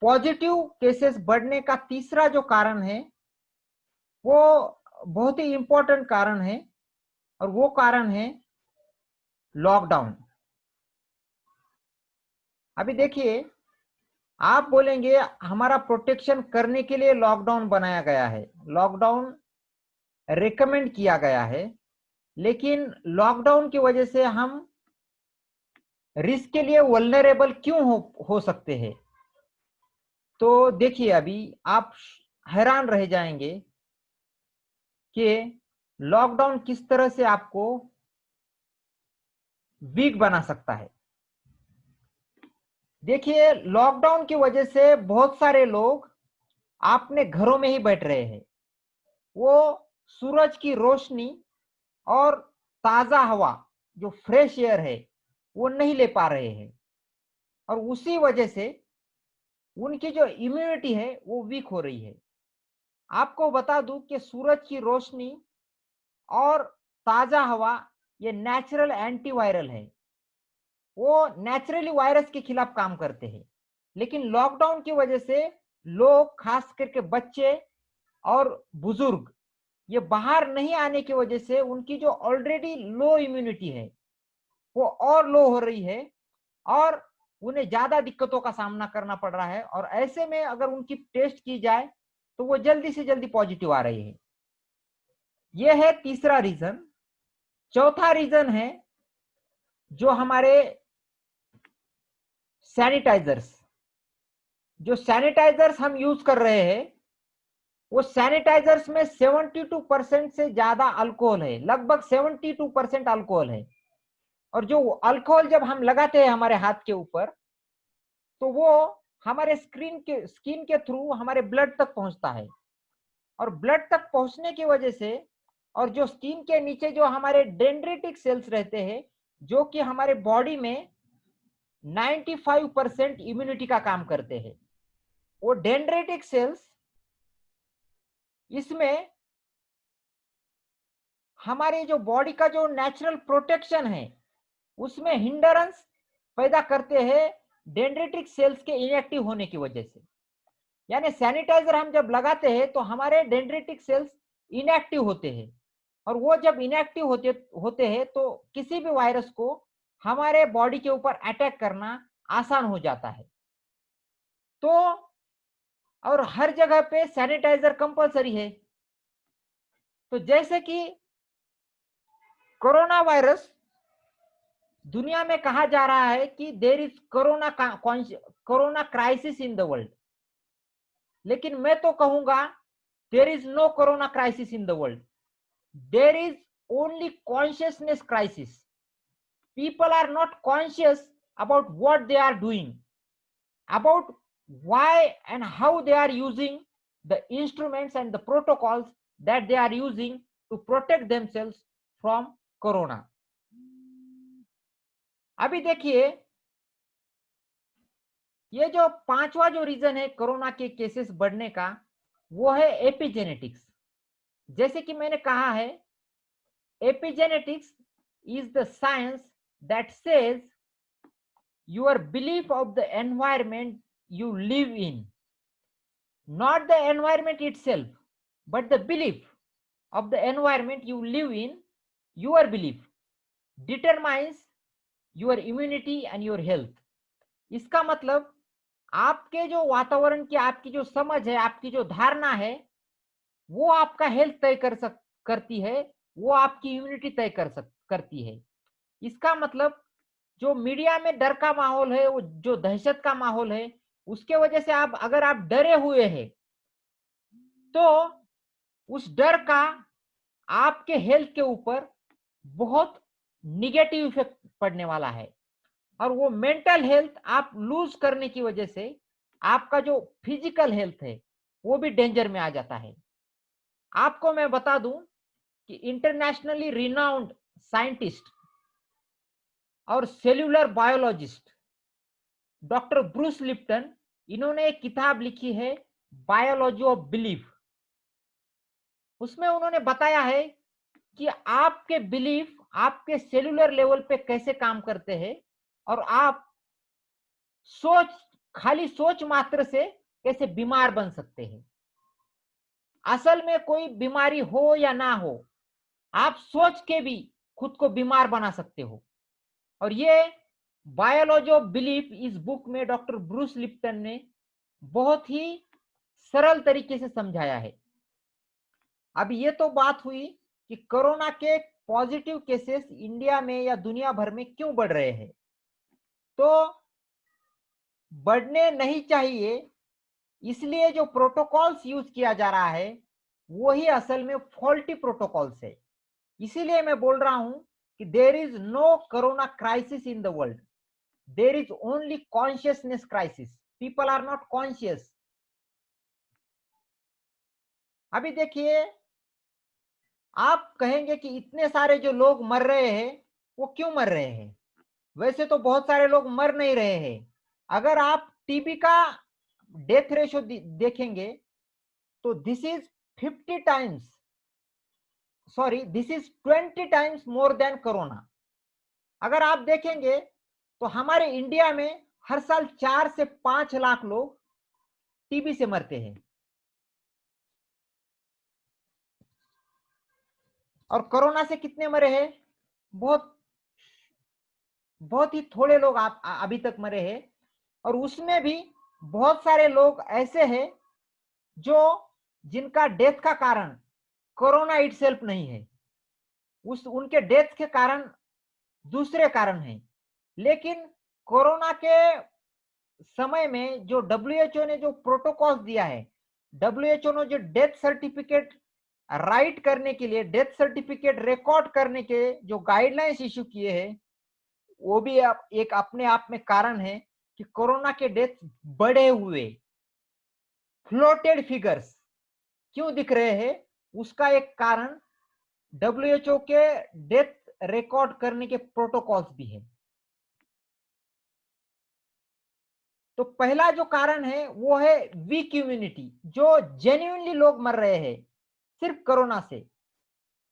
पॉजिटिव केसेस बढ़ने का तीसरा जो कारण है वो बहुत ही इंपॉर्टेंट कारण है, और वो कारण है लॉकडाउन। अभी देखिए, आप बोलेंगे हमारा प्रोटेक्शन करने के लिए लॉकडाउन बनाया गया है, लॉकडाउन रिकमेंड किया गया है, लेकिन लॉकडाउन की वजह से हम रिस्क के लिए वल्नरेबल क्यों हो सकते हैं? तो देखिए, अभी आप हैरान रह जाएंगे कि लॉकडाउन किस तरह से आपको वीक बना सकता है। देखिए, लॉकडाउन की वजह से बहुत सारे लोग अपने घरों में ही बैठ रहे हैं, वो सूरज की रोशनी और ताजा हवा जो फ्रेश एयर है वो नहीं ले पा रहे हैं, और उसी वजह से उनकी जो इम्यूनिटी है वो वीक हो रही है। आपको बता दूं कि सूरज की रोशनी और ताजा हवा ये नेचुरल एंटीवायरल है, वो नेचुरली वायरस के खिलाफ काम करते हैं। लेकिन लॉकडाउन की वजह से लोग, खास करके बच्चे और बुजुर्ग, ये बाहर नहीं आने की वजह से उनकी जो ऑलरेडी लो इम्यूनिटी है वो और लो हो रही है, और उन्हें ज्यादा दिक्कतों का सामना करना पड़ रहा है। और ऐसे में अगर उनकी टेस्ट की जाए तो वो जल्दी से जल्दी पॉजिटिव आ रही है। यह है तीसरा रीजन। चौथा रीजन है जो हमारे सैनिटाइजर्स, जो सैनिटाइजर्स हम यूज कर रहे हैं, वो सैनिटाइजर्स में 72% से ज्यादा अल्कोहल है, लगभग 72% अल्कोहल है। और जो अल्कोहल जब हम लगाते हैं हमारे हाथ के ऊपर, तो वो हमारे स्किन के थ्रू हमारे ब्लड तक पहुंचता है, और ब्लड तक पहुंचने की वजह से, और जो स्किन के नीचे जो हमारे डेंड्रिटिक सेल्स रहते हैं, जो कि हमारे बॉडी में 95% इम्यूनिटी का काम करते हैं, वो डेंड्रिटिक सेल्स, इसमें हमारे जो बॉडी का जो नेचुरल प्रोटेक्शन है उसमें हिंडरेंस पैदा करते हैं डेंड्रिटिक सेल्स के इनएक्टिव होने की वजह से। यानी सैनिटाइजर हम जब लगाते हैं तो हमारे डेंड्रिटिक सेल्स इनएक्टिव होते हैं, और वो जब इनएक्टिव होते हैं तो किसी भी वायरस को हमारे बॉडी के ऊपर अटैक करना आसान हो जाता है। तो और हर जगह पे सैनिटाइजर कंपलसरी है। तो जैसे कि कोरोना वायरस, दुनिया में कहा जा रहा है कि there is corona crisis in the world, लेकिन मैं तो कहूंगा there is no corona crisis in the world, there is only consciousness crisis. People are not conscious about what they are doing, about why and how they are using the instruments and the protocols that they are using to protect themselves from corona. अभी देखिए, ये जो पांचवा जो reason है corona के cases बढ़ने का, वो है एपिजेनेटिक्स। जैसे कि मैंने कहा है, epigenetics is the science that says your belief of the environment you live in, not the environment itself, but the belief of the environment you live in, your belief determines your immunity and your health. इसका मतलब आपके जो वातावरण की आपकी जो समझ है, आपकी जो धारणा है, वो आपका हेल्थ तय करती है, वो आपकी इम्यूनिटी तय करती है। इसका मतलब जो मीडिया में डर का माहौल है, वो जो दहशत का माहौल है, उसके वजह से अगर आप डरे हुए हैं तो उस डर का आपके हेल्थ के ऊपर बहुत निगेटिव इफेक्ट पड़ने वाला है, और वो मेंटल हेल्थ आप लूज करने की वजह से आपका जो फिजिकल हेल्थ है वो भी डेंजर में आ जाता है। आपको मैं बता दूं कि इंटरनेशनली रिनाउंड साइंटिस्ट और cellular biologist doctor Bruce Lipton, इन्होंने एक किताब लिखी है बायोलॉजी ऑफ बिलीफ। उसमें उन्होंने बताया है कि आपके बिलीफ आपके सेल्यूलर लेवल पे कैसे काम करते हैं और आप सोच, खाली सोच मात्र से कैसे बीमार बन सकते हैं। असल में कोई बीमारी हो या ना हो, आप सोच के भी खुद को बीमार बना सकते हो। और ये बायोलॉजी ऑफ बिलीफ इस बुक में डॉक्टर ब्रूस लिप्टन ने बहुत ही सरल तरीके से समझाया है। अब ये तो बात हुई कि कोरोना के पॉजिटिव केसेस इंडिया में या दुनिया भर में क्यों बढ़ रहे हैं। तो बढ़ने नहीं चाहिए, इसलिए जो प्रोटोकॉल्स यूज किया जा रहा है वही असल में फॉल्टी प्रोटोकॉल्स है। इसीलिए मैं बोल रहा हूं कि there is no corona crisis in the world, there is only consciousness crisis. People are not conscious. अभी देखिए, आप कहेंगे कि इतने सारे जो लोग मर रहे हैं वो क्यों मर रहे हैं। वैसे तो बहुत सारे लोग मर नहीं रहे हैं। अगर आप टीबी का डेथ रेशो देखेंगे तो this is 50 times, sorry this is 20 times more than corona. अगर आप देखेंगे तो हमारे इंडिया में हर साल 4 से 5 लाख लोग टीबी से मरते हैं और कोरोना से कितने मरे हैं? बहुत बहुत ही थोड़े लोग अभी तक मरे हैं। और उसमें भी बहुत सारे लोग ऐसे हैं जो जिनका डेथ का कारण कोरोना इटसेल्फ नहीं है, उनके डेथ के कारण दूसरे कारण हैं। लेकिन कोरोना के समय में जो डब्ल्यूएचओ ने जो प्रोटोकॉल दिया है, डब्ल्यूएचओ ने जो डेथ सर्टिफिकेट राइट करने के लिए, डेथ सर्टिफिकेट रिकॉर्ड करने के जो गाइडलाइंस इशू किए हैं, वो भी एक अपने आप में कारण है कि कोरोना के डेथ बढ़े हुए फ्लोटेड फिगर्स क्यों दिख रहे हैं। उसका एक कारण डब्ल्यूएचओ के डेथ रिकॉर्ड करने के प्रोटोकॉल्स भी है। तो पहला जो कारण है वो है वीक इम्यूनिटी, जो जेन्युइनली लोग मर रहे हैं सिर्फ कोरोना से,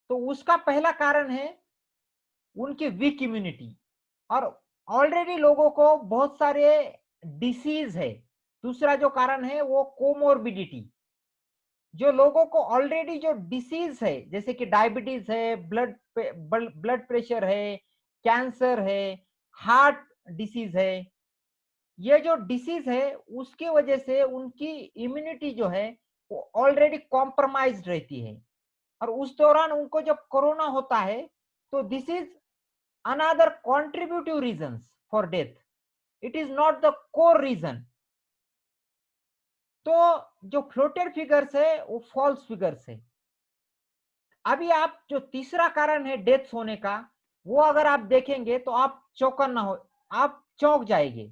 तो उसका पहला कारण है उनकी वीक इम्यूनिटी। और ऑलरेडी लोगों को बहुत सारे डिसीज है। दूसरा जो कारण है वो कोमोर्बिडिटी, जो लोगों को ऑलरेडी जो डिसीज है जैसे कि डायबिटीज है, ब्लड प्रेशर है, कैंसर है, हार्ट डिसीज है, ये जो डिसीज है उसकी वजह से उनकी इम्यूनिटी जो है वो ऑलरेडी कॉम्प्रोमाइज्ड रहती है। और उस दौरान उनको जब कोरोना होता है तो this is another contributive reasons for death, it is not the core reason. तो जो फ्लोटेड फिगर्स है वो फॉल्स फिगर्स है। अभी आप जो तीसरा कारण है डेथ होने का, वो अगर आप देखेंगे तो आप चौकन ना हो, आप चौंक जाएंगे।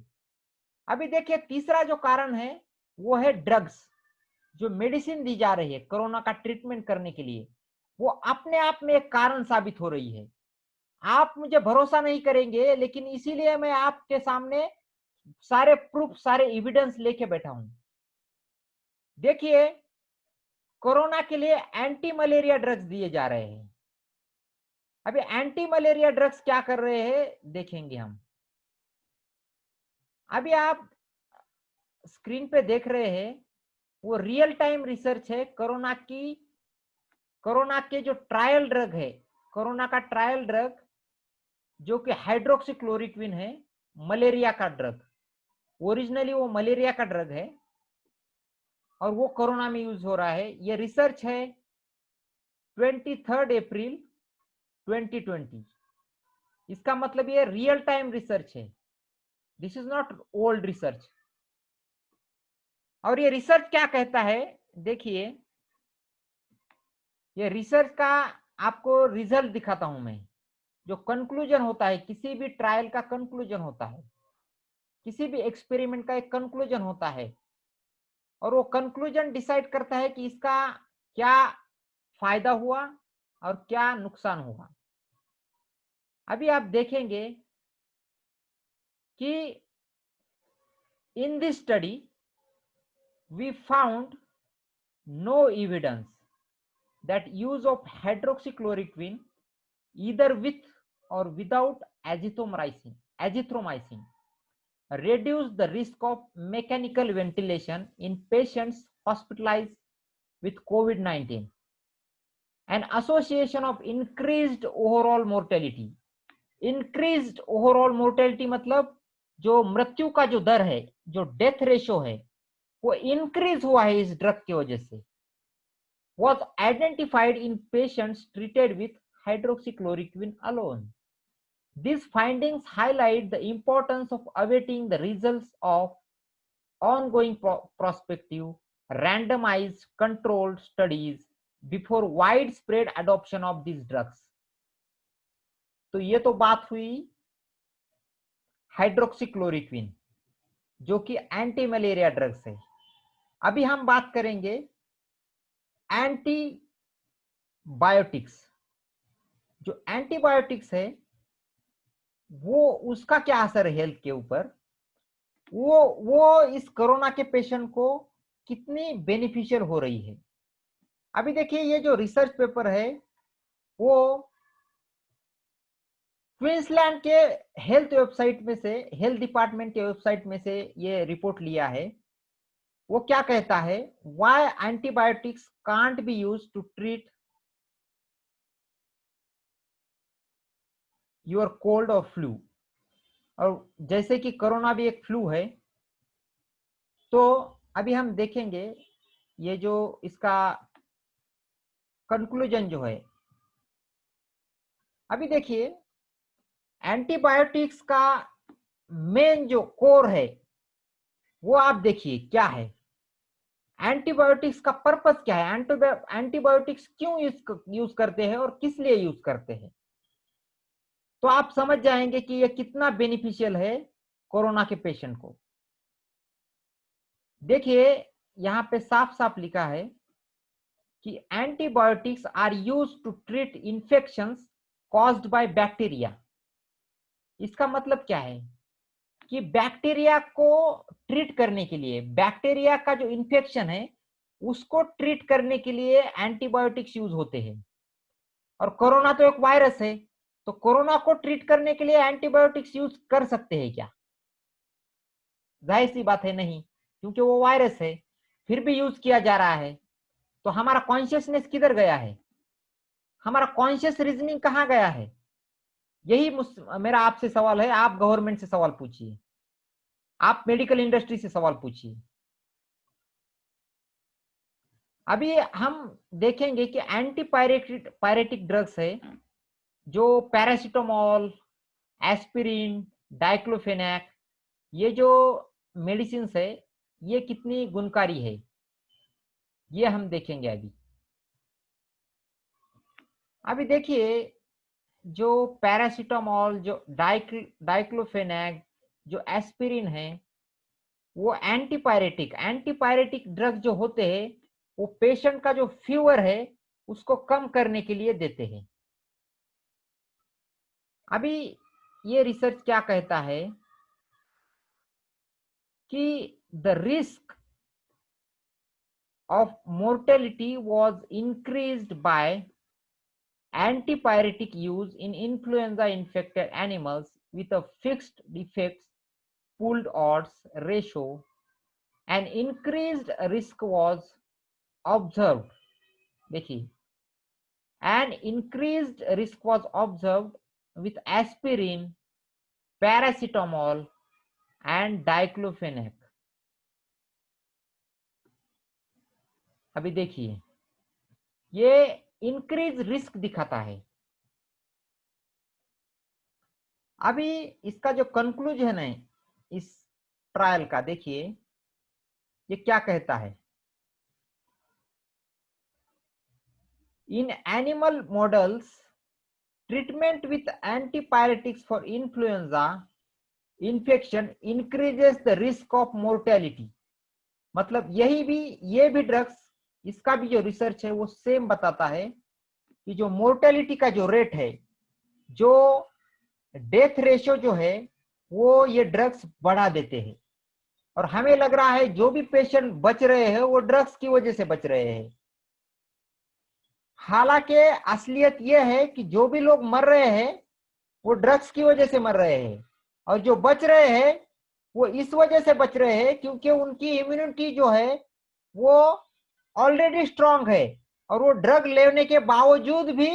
अभी देखिए, तीसरा जो कारण है वो है ड्रग्स। जो मेडिसिन दी जा रही है कोरोना का ट्रीटमेंट करने के लिए, वो अपने आप में एक कारण साबित हो रही है। आप मुझे भरोसा नहीं करेंगे, लेकिन इसीलिए मैं आपके सामने सारे प्रूफ, सारे एविडेंस लेके बैठा हूं। देखिए, कोरोना के लिए एंटी मलेरिया ड्रग्स दिए जा रहे हैं। अभी एंटी मलेरिया ड्रग्स क्या कर रहे हैं देखेंगे हम। अभी आप स्क्रीन पे देख रहे हैं वो रियल टाइम रिसर्च है कोरोना की। कोरोना के जो ट्रायल ड्रग है, कोरोना का ट्रायल ड्रग जो कि हाइड्रोक्सीक्लोरोक्विन है, मलेरिया का ड्रग। ओरिजिनली वो मलेरिया का ड्रग है और वो कोरोना में यूज हो रहा है। ये रिसर्च है 23 अप्रैल 2020। इसका मतलब ये रियल टाइम रिसर्च है, this is not old research. और ये रिसर्च क्या कहता है देखिए, ये रिसर्च का आपको रिजल्ट दिखाता हूं मैं। जो कंक्लूजन होता है, किसी भी ट्रायल का कंक्लूजन होता है, किसी भी एक्सपेरिमेंट का एक कंक्लूजन होता है, और वो कंक्लूजन डिसाइड करता है कि इसका क्या फायदा हुआ और क्या नुकसान हुआ। अभी आप देखेंगे कि in this study we found no evidence that use of hydroxychloroquine either with or without azithromycin reduce the risk of mechanical ventilation in patients hospitalized with COVID-19. An association of increased overall mortality. Increased overall mortality मतलब जो मृत्यु का जो दर है, जो death ratio है, वो increase हुआ है इस ड्रग की वजह से, was identified in patients treated with hydroxychloroquine alone. These findings highlight the importance of awaiting the results of ongoing prospective randomized controlled studies before widespread adoption of these drugs. तो ये तो बात हुई हाइड्रोक्सीक्लोरोक्विन जो कि एंटी मलेरिया ड्रग्स है। अभी हम बात करेंगे एंटीबायोटिक्स। जो एंटीबायोटिक्स है वो उसका क्या असर है हेल्थ के ऊपर, वो इस कोरोना के पेशेंट को कितनी बेनिफिशियल हो रही है। अभी देखिए ये जो रिसर्च पेपर है वो क्वींसलैंड के हेल्थ वेबसाइट में से, हेल्थ डिपार्टमेंट के वेबसाइट में से ये रिपोर्ट लिया है। वो क्या कहता है, why antibiotics can't be used to treat your cold और फ्लू। और जैसे कि कोरोना भी एक फ्लू है, तो अभी हम देखेंगे ये जो इसका कंक्लूजन जो है। अभी देखिए एंटीबायोटिक्स का मेन जो कोर है वो आप देखिए क्या है, एंटीबायोटिक्स का पर्पस क्या है, एंटीबायोटिक्स क्यों यूज करते हैं और किस लिए यूज करते हैं, तो आप समझ जाएंगे कि ये कितना बेनिफिशियल है कोरोना के पेशेंट को। देखिए यहां पे साफ साफ लिखा है कि antibiotics are used to treat infections caused by bacteria. इसका मतलब क्या है कि बैक्टीरिया को ट्रीट करने के लिए, बैक्टीरिया का जो इन्फेक्शन है उसको ट्रीट करने के लिए एंटीबायोटिक्स यूज होते हैं। और कोरोना तो एक वायरस है, तो कोरोना को ट्रीट करने के लिए एंटीबायोटिक्स यूज कर सकते हैं क्या? जाहिर सी बात है नहीं, क्योंकि वो वायरस है। फिर भी यूज किया जा रहा है, तो हमारा कॉन्शियसनेस किधर गया है, हमारा कॉन्शियस रीजनिंग कहाँ गया है? यही मेरा आपसे सवाल है। आप गवर्नमेंट से सवाल पूछिए, आप मेडिकल इंडस्ट्री से सवाल पूछिए। अभी हम देखेंगे कि एंटीपायरेटिक ड्रग्स है जो पैरासीटामोल, एस्पिरिन, डाइक्लोफेनेक, ये जो मेडिसिन है ये कितनी गुणकारी है ये हम देखेंगे। अभी देखिए जो पैरासीटामोल, जो डाइक्लोफेनेक, जो एस्पिरिन है, वो एंटीपायरेटिक ड्रग जो होते हैं वो पेशेंट का जो फीवर है उसको कम करने के लिए देते हैं। अभी ये रिसर्च क्या कहता है कि the risk of mortality was increased by antipyretic use in influenza infected animals with a fixed defects pooled odds ratio. An increased risk was observed. देखिए, an increased risk was observed with aspirin, paracetamol and diclofenac. अभी देखिए ये increase risk दिखाता है। अभी इसका जो conclusion है इस ट्रायल का, देखिए ये क्या कहता है। In animal models treatment with antipyretics for influenza infection increases the risk of mortality. मतलब ये भी ड्रग्स, इसका भी जो रिसर्च है वो सेम बताता है कि जो मोर्टेलिटी का जो रेट है, जो डेथ रेशियो जो है वो ये ड्रग्स बढ़ा देते हैं, और हमें लग रहा है जो भी पेशेंट बच रहे हैं वो ड्रग्स की वजह से बच रहे हैं। हालांकि असलियत यह है कि जो भी लोग मर रहे हैं वो ड्रग्स की वजह से मर रहे हैं, और जो बच रहे हैं वो इस वजह से बच रहे हैं क्योंकि उनकी इम्यूनिटी जो है वो ऑलरेडी स्ट्रांग है, और वो ड्रग लेने के बावजूद भी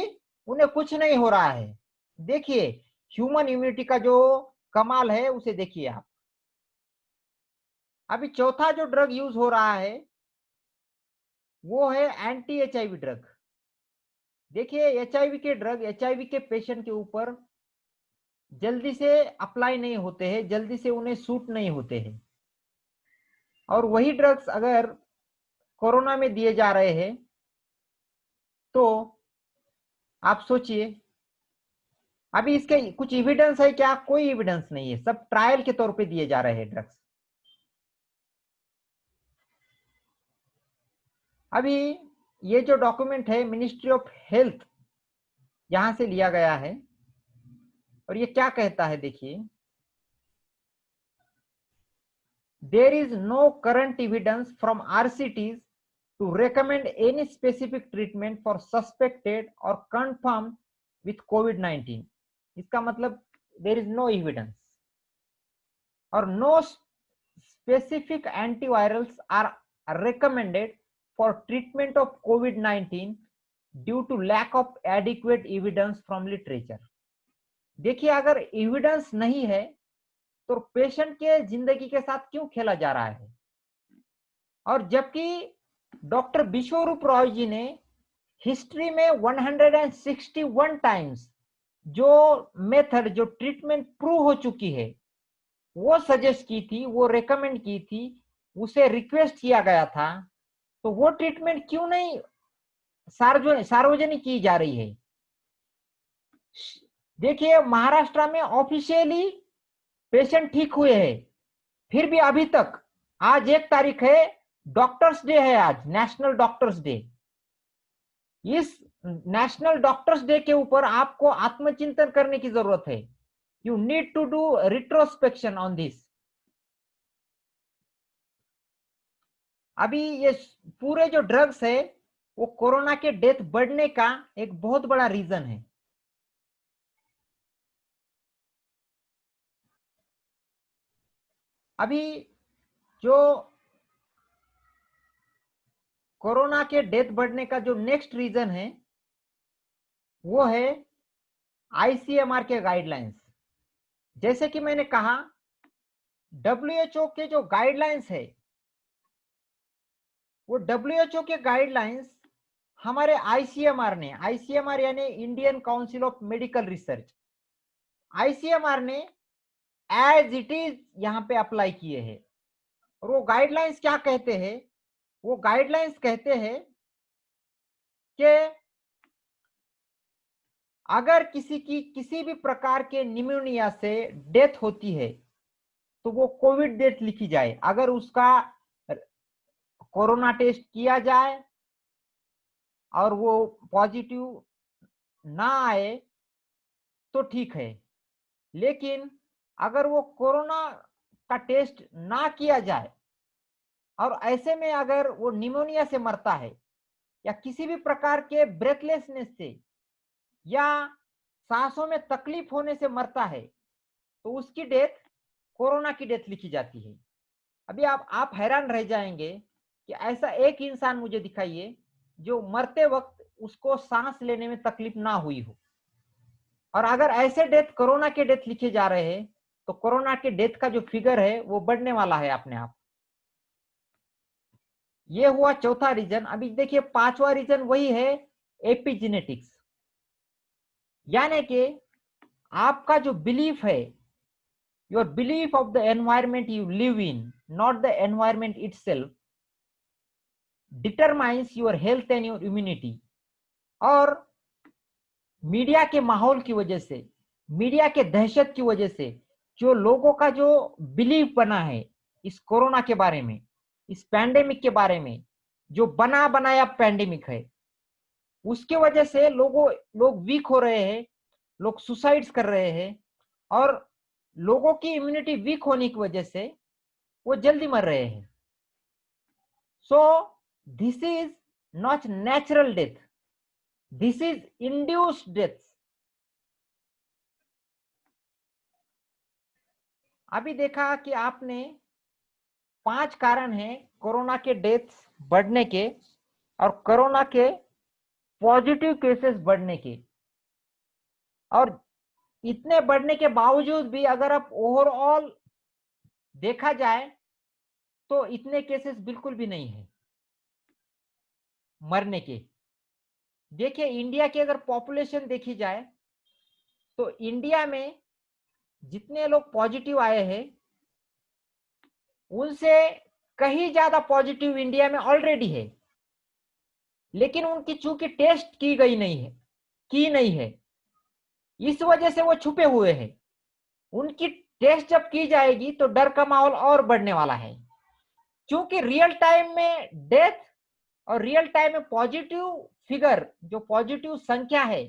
उन्हें कुछ नहीं हो रहा है। देखिए ह्यूमन इम्यूनिटी का जो कमाल है उसे देखिए आप। अभी चौथा जो ड्रग यूज हो रहा है वो है एंटी एचआईवी ड्रग। देखिए एचआईवी के ड्रग एचआईवी के पेशेंट के ऊपर जल्दी से अप्लाई नहीं होते हैं, जल्दी से उन्हें सूट नहीं होते हैं, और वही ड्रग्स अगर कोरोना में दिए जा रहे हैं तो आप सोचिए। अभी इसके कुछ एविडेंस है क्या? कोई एविडेंस नहीं है, सब ट्रायल के तौर पे दिए जा रहे हैं ड्रग्स। अभी ये जो डॉक्यूमेंट है मिनिस्ट्री ऑफ हेल्थ यहां से लिया गया है, और ये क्या कहता है देखिए, there is no current evidence from RCTs to recommend any specific treatment for suspected or confirmed with COVID-19। इसका मतलब there is no evidence, और no specific antivirals are recommended for treatment of COVID-19 due to lack of adequate evidence from literature। देखिए अगर evidence नहीं है तो patient के जिंदगी के साथ क्यों खेला जा रहा है? और जबकि डॉक्टर विश्वरूप रॉय जी ने हिस्ट्री में 161 टाइम्स जो मेथड जो ट्रीटमेंट प्रूव हो चुकी है वो सजेस्ट की थी, वो रेकमेंड की थी, उसे रिक्वेस्ट किया गया था, तो वो ट्रीटमेंट क्यों नहीं सार्वजनिक की जा रही है? देखिए महाराष्ट्र में ऑफिशियली पेशेंट ठीक हुए हैं, फिर भी अभी तक, आज 1 तारीख है, डॉक्टर्स डे है, आज नेशनल डॉक्टर्स डे। इस नेशनल डॉक्टर्स डे के ऊपर आपको आत्मचिंतन करने की जरूरत है। You need to do retrospection on this. अभी ये पूरे जो ड्रग्स है वो कोरोना के डेथ बढ़ने का एक बहुत बड़ा रीजन है। अभी जो कोरोना के डेथ बढ़ने का जो नेक्स्ट रीजन है वो है आईसीएमआर के गाइडलाइंस। जैसे कि मैंने कहा डब्ल्यूएचओ के जो गाइडलाइंस है वो डब्ल्यूएचओ के गाइडलाइंस हमारे आईसीएमआर ने, आईसीएमआर यानी Indian council of medical research, ICMR ने एज इट इज यहां पे अप्लाई किए हैं। और वो गाइडलाइंस क्या कहते हैं? वो गाइडलाइंस कहते हैं कि अगर किसी की किसी भी प्रकार के निमोनिया से डेथ होती है तो वो कोविड डेथ लिखी जाए। अगर उसका कोरोना टेस्ट किया जाए और वो पॉजिटिव ना आए तो ठीक है, लेकिन अगर वो कोरोना का टेस्ट ना किया जाए और ऐसे में अगर वो निमोनिया से मरता है या किसी भी प्रकार के ब्रेथलेसनेस से या सांसों में तकलीफ होने से मरता है तो उसकी डेथ कोरोना की डेथ लिखी जाती है। अभी आप हैरान रह जाएंगे कि ऐसा एक इंसान मुझे दिखाइए जो मरते वक्त उसको सांस लेने में तकलीफ ना हुई हो। और अगर ऐसे डेथ कोरोना के डेथ लिखे जा रहे हैं तो कोरोना के डेथ का जो फिगर है वो बढ़ने वाला है अपने आप। ये हुआ चौथा रीजन। अभी देखिए पांचवा रीजन वही है, एपिजेनेटिक्स, यानी कि आपका जो बिलीफ है, your belief of the environment you live in, not the environment itself, determines your health and your immunity. और मीडिया के माहौल की वजह से, मीडिया के दहशत की वजह से जो लोगों का जो बिलीफ बना है इस कोरोना के बारे में, इस पैंडेमिक के बारे में, जो बना बनाया पैंडेमिक है, उसके वजह से लोग वीक हो रहे हैं, लोग सुसाइड्स कर रहे हैं। और लोगों की इम्यूनिटी वीक होने की वजह से वो जल्दी मर रहे हैं। So this is not natural death, this is induced death. अभी देखा कि आपने 5 कारण हैं कोरोना के डेथ बढ़ने के और कोरोना के पॉजिटिव केसेस बढ़ने के। और इतने बढ़ने के बावजूद भी अगर आप ओवरऑल देखा जाए तो इतने केसेस बिल्कुल भी नहीं है मरने के। देखिए इंडिया की अगर पॉपुलेशन देखी जाए तो इंडिया में जितने लोग पॉजिटिव आए हैं उनसे कहीं ज्यादा पॉजिटिव इंडिया में ऑलरेडी है, लेकिन उनकी चूंकि टेस्ट की नहीं है, इस वजह से वो छुपे हुए हैं। उनकी टेस्ट जब की जाएगी तो डर का माहौल और बढ़ने वाला है, क्योंकि रियल टाइम में डेथ और रियल टाइम में पॉजिटिव फिगर, जो पॉजिटिव संख्या है